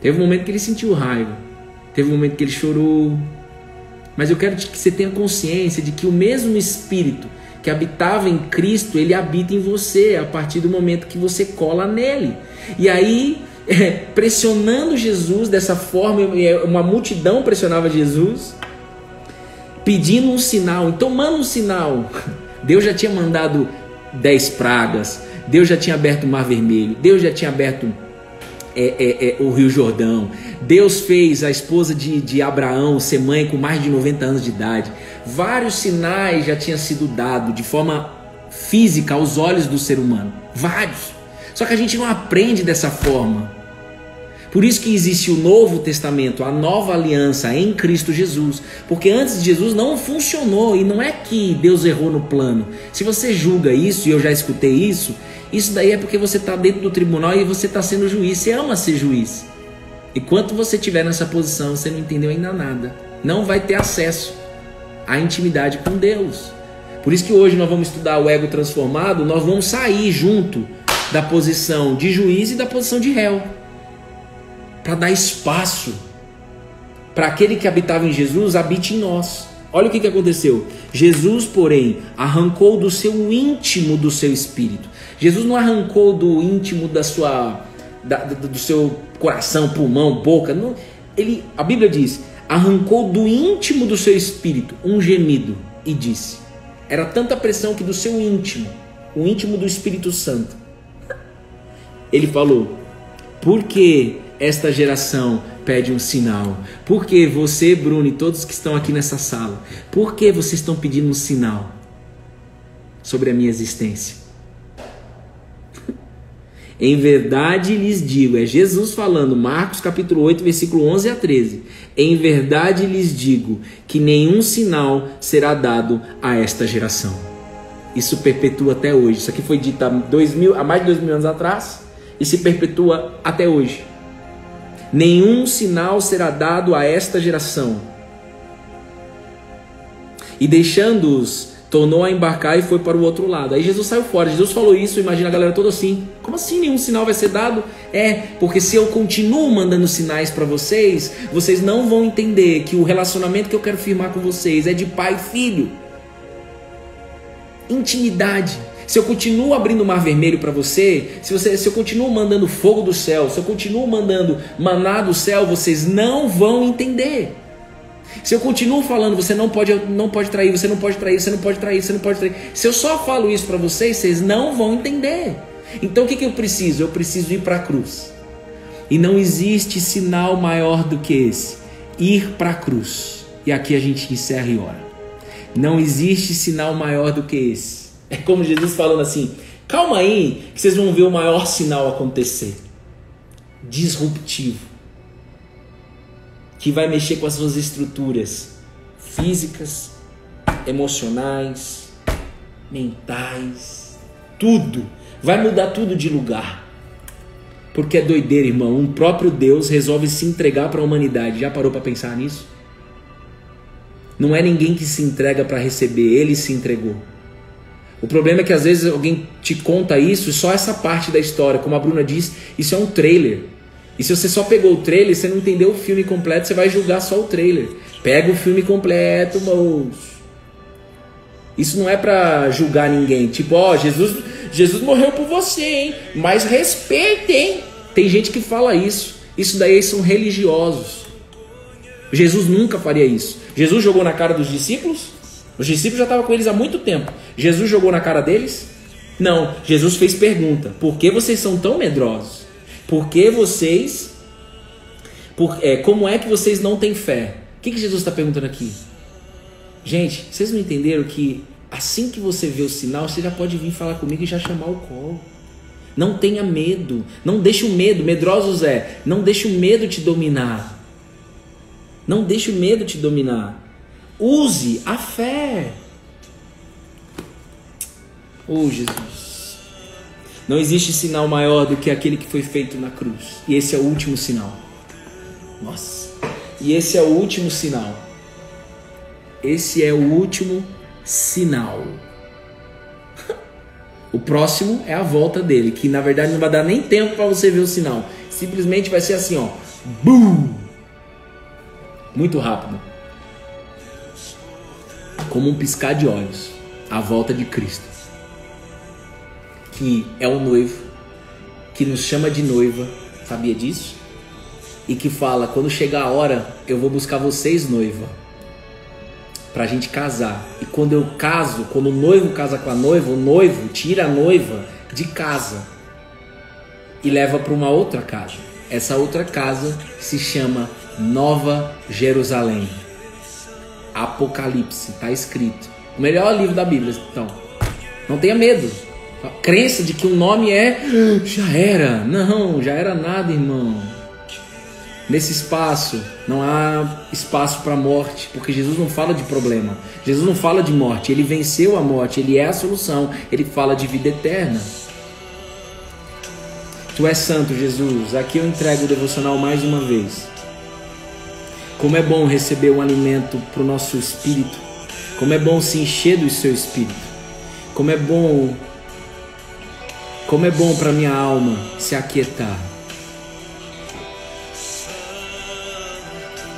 A: Teve um momento que ele sentiu raiva. Teve um momento que ele chorou. Mas eu quero que você tenha consciência de que o mesmo Espírito que habitava em Cristo, ele habita em você a partir do momento que você cola nele. E aí, pressionando Jesus dessa forma, uma multidão pressionava Jesus, pedindo um sinal. Então manda um sinal. Deus já tinha mandado 10 pragas, Deus já tinha aberto o Mar Vermelho, Deus já tinha aberto o Rio Jordão. Deus fez a esposa de Abraão ser mãe com mais de 90 anos de idade. Vários sinais já tinham sido dados de forma física aos olhos do ser humano. Vários. Só que a gente não aprende dessa forma. Por isso que existe o Novo Testamento, a nova aliança em Cristo Jesus. Porque antes de Jesus não funcionou. E não é que Deus errou no plano. Se você julga isso, e eu já escutei isso, isso daí é porque você está dentro do tribunal e você está sendo juiz. Você ama ser juiz. Enquanto você estiver nessa posição, você não entendeu ainda nada. Não vai ter acesso à intimidade com Deus. Por isso que hoje nós vamos estudar o ego transformado. Nós vamos sair junto da posição de juiz e da posição de réu, para dar espaço para aquele que habitava em Jesus habite em nós. Olha o que aconteceu. Jesus, porém, arrancou do seu íntimo do seu espírito. Jesus não arrancou do íntimo do seu coração, pulmão, boca. Não. A Bíblia diz: arrancou do íntimo do seu espírito um gemido e disse. Era tanta pressão que do seu íntimo, o íntimo do Espírito Santo, ele falou: por que esta geração pede um sinal? Por que você, Bruno, e todos que estão aqui nessa sala, por que vocês estão pedindo um sinal sobre a minha existência? Em verdade lhes digo, é Jesus falando, Marcos capítulo 8, versículo 11 a 13. Em verdade lhes digo que nenhum sinal será dado a esta geração. Isso perpetua até hoje. Isso aqui foi dito há mais de 2000 anos atrás e se perpetua até hoje. Nenhum sinal será dado a esta geração. E deixando-os, tornou a embarcar e foi para o outro lado. Aí Jesus saiu fora. Jesus falou isso, imagina a galera toda assim: como assim nenhum sinal vai ser dado? Porque se eu continuo mandando sinais para vocês, vocês não vão entender que o relacionamento que eu quero firmar com vocês é de pai e filho. intimidade. Se eu continuo abrindo o mar vermelho para você, se eu continuo mandando fogo do céu, se eu continuo mandando maná do céu, vocês não vão entender. Se eu continuo falando, você não pode trair, você não pode trair, você não pode trair, você não pode trair. Se eu só falo isso para vocês, vocês não vão entender. Então o que eu preciso? Eu preciso ir para a cruz. E não existe sinal maior do que esse. Ir para a cruz. E aqui a gente encerra e ora. Não existe sinal maior do que esse. É como Jesus falando assim, calma aí, que vocês vão ver o maior sinal acontecer. Disruptivo. Que vai mexer com as suas estruturas físicas, emocionais, mentais, tudo. Vai mudar tudo de lugar. Porque é doideira, irmão. Um próprio Deus resolve se entregar para a humanidade. Já parou para pensar nisso? Não é ninguém que se entrega para receber, ele se entregou. O problema é que às vezes alguém te conta isso e só essa parte da história. Como a Bruna disse, isso é um trailer. E se você só pegou o trailer, você não entendeu o filme completo, você vai julgar só o trailer. Pega o filme completo, moço. Isso não é para julgar ninguém. Tipo, ó, Jesus morreu por você, hein? Mas respeita, hein? Tem gente que fala isso. Isso daí são religiosos. Jesus nunca faria isso. Jesus jogou na cara dos discípulos? Os discípulos já estavam com eles há muito tempo. Jesus jogou na cara deles? Não. Jesus fez pergunta. Por que vocês são tão medrosos? Por que vocês... como é que vocês não têm fé? O que Jesus está perguntando aqui? Gente, vocês não entenderam que assim que você vê o sinal, você já pode vir falar comigo e já chamar o colo. Não tenha medo. Não deixe o medo. Medrosos não deixe o medo te dominar. Não deixe o medo te dominar. Use a fé. Oh, Jesus. Não existe sinal maior do que aquele que foi feito na cruz. E esse é o último sinal. Nossa. E esse é o último sinal. Esse é o último sinal. O próximo é a volta dele, que na verdade não vai dar nem tempo para você ver o sinal. Simplesmente vai ser assim, ó. Bum! Muito rápido. Como um piscar de olhos, a volta de Cristo, que é o noivo, que nos chama de noiva, sabia disso? E que fala, quando chegar a hora, eu vou buscar vocês, noiva, pra gente casar. E quando eu caso, quando o noivo casa com a noiva, o noivo tira a noiva de casa e leva para uma outra casa. Essa outra casa se chama Nova Jerusalém. Apocalipse, está escrito. O melhor livro da Bíblia, então. Não tenha medo. A crença de que o nome já era. Não, já era nada, irmão. Nesse espaço, não há espaço para morte, porque Jesus não fala de problema. Jesus não fala de morte, ele venceu a morte, ele é a solução. Ele fala de vida eterna. Tu és santo, Jesus. Aqui eu entrego o devocional mais uma vez. Como é bom receber um alimento para o nosso espírito. Como é bom se encher do seu espírito. Como é bom para minha alma se aquietar.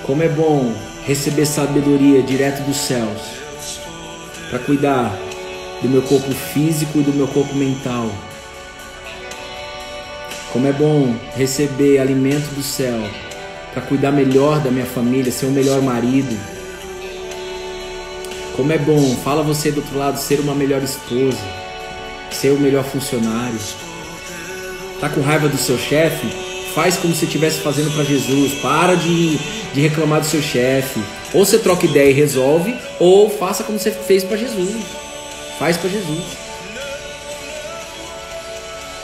A: Como é bom receber sabedoria direto dos céus para cuidar do meu corpo físico e do meu corpo mental. Como é bom receber alimento do céu para cuidar melhor da minha família, ser um melhor marido. Como é bom, fala você do outro lado, ser uma melhor esposa, ser o melhor funcionário. Tá com raiva do seu chefe? Faz como se estivesse fazendo para Jesus. Para de reclamar do seu chefe. Ou você troca ideia e resolve, ou faça como você fez para Jesus. Faz para Jesus.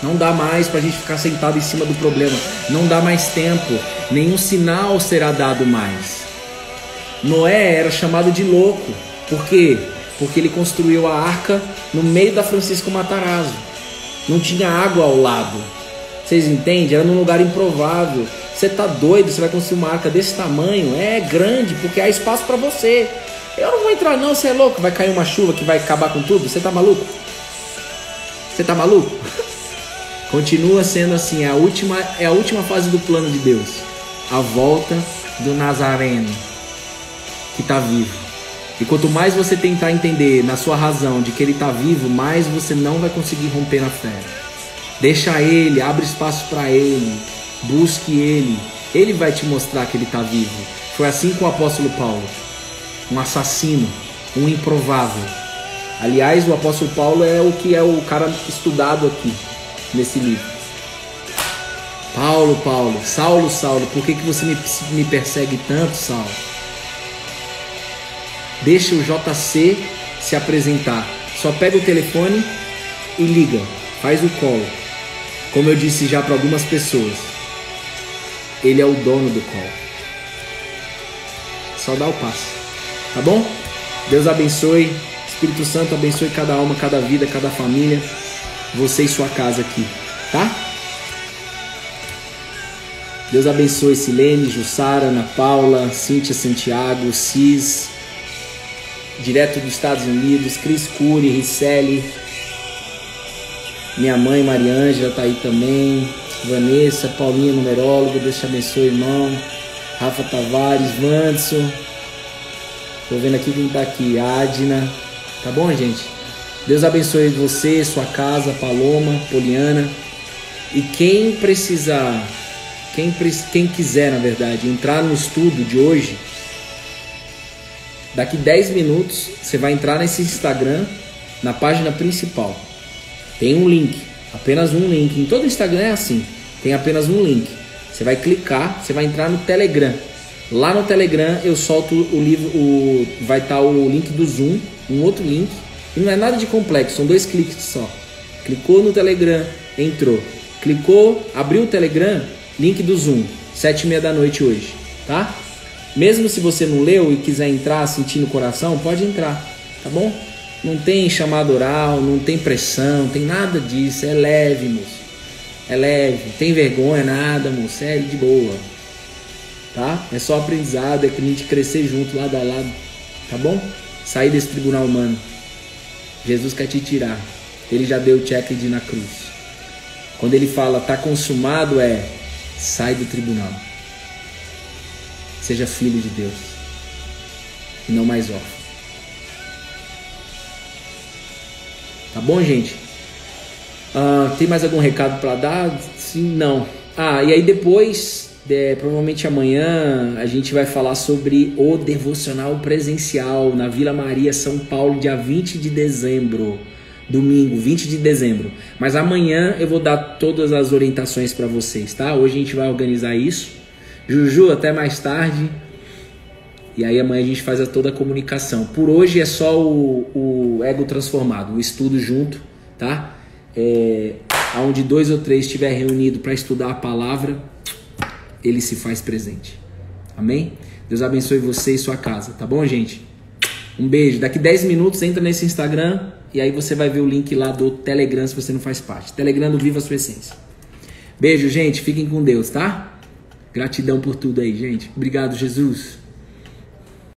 A: Não dá mais para a gente ficar sentado em cima do problema. Não dá mais tempo. Nenhum sinal será dado mais. Noé era chamado de louco. Por quê? Porque ele construiu a arca no meio da Francisco Matarazzo. Não tinha água ao lado. Vocês entendem? Era num lugar improvável. Você tá doido? Você vai construir uma arca desse tamanho? É grande, porque há espaço para você. Eu não vou entrar não, você é louco. Vai cair uma chuva que vai acabar com tudo? Você tá maluco? Você tá maluco? Continua sendo assim, é a última fase do plano de Deus. A volta do Nazareno, que está vivo. E quanto mais você tentar entender na sua razão de que ele está vivo, mais você não vai conseguir romper na fé. Deixa ele, abre espaço para ele, busque ele. Ele vai te mostrar que ele está vivo. Foi assim com o apóstolo Paulo, um assassino, um improvável. Aliás, o apóstolo Paulo é o que é o cara estudado aqui nesse livro. Paulo, Saulo, Saulo, por que você me persegue tanto, Saulo? Deixa o JC se apresentar. Só pega o telefone e liga. Faz o call. Como eu disse já para algumas pessoas, ele é o dono do call. Só dá o passo. Tá bom? Deus abençoe. Espírito Santo abençoe cada alma, cada vida, cada família. Você e sua casa aqui. Tá? Deus abençoe Silene, Jussara, Ana Paula, Cíntia Santiago, Cis, direto dos Estados Unidos, Cris Cury, Ricelli, minha mãe Mariângela tá aí também, Vanessa, Paulinha numerólogo, Deus te abençoe, irmão, Rafa Tavares, Vanderson, tô vendo aqui quem tá aqui, Adna, tá bom, gente? Deus abençoe você, sua casa, Paloma, Poliana, e quem precisar, quem quiser, na verdade, entrar no estudo de hoje, daqui 10 minutos você vai entrar nesse Instagram, na página principal. Tem um link, apenas um link. Em todo Instagram é assim, tem apenas um link. Você vai clicar, você vai entrar no Telegram. Lá no Telegram eu solto o livro, vai estar o link do Zoom, um outro link. E não é nada de complexo, são 2 cliques só. Clicou no Telegram, entrou. Clicou, abriu o Telegram, link do Zoom, 7h30 da noite hoje, tá? Mesmo se você não leu e quiser entrar, sentir no coração, pode entrar, tá bom? Não tem chamada oral, não tem pressão, não tem nada disso, é leve, moço. É leve, não tem vergonha, nada, moço, é de boa, tá? É só aprendizado, é que a gente crescer junto, lado a lado, tá bom? Sair desse tribunal humano. Jesus quer te tirar, ele já deu o check na cruz. Quando ele fala, tá consumado, sai do tribunal. Seja filho de Deus e não mais órfão. Tá bom, gente? Tem mais algum recado para dar? Sim, não. E aí depois, provavelmente amanhã, a gente vai falar sobre o devocional presencial na Vila Maria, São Paulo, dia 20 de dezembro. Domingo, 20 de dezembro. Mas amanhã eu vou dar todas as orientações para vocês, tá? Hoje a gente vai organizar isso. Juju, até mais tarde. E aí amanhã a gente faz toda a comunicação. Por hoje é só o ego transformado, o estudo junto, tá? Onde 2 ou 3 estiver reunido para estudar a palavra, ele se faz presente. Amém? Deus abençoe você e sua casa, tá bom, gente? Um beijo. Daqui 10 minutos entra nesse Instagram e aí você vai ver o link lá do Telegram se você não faz parte. Telegram do Viva a Sua Essência. Beijo, gente. Fiquem com Deus, tá? Gratidão por tudo aí, gente. Obrigado, Jesus.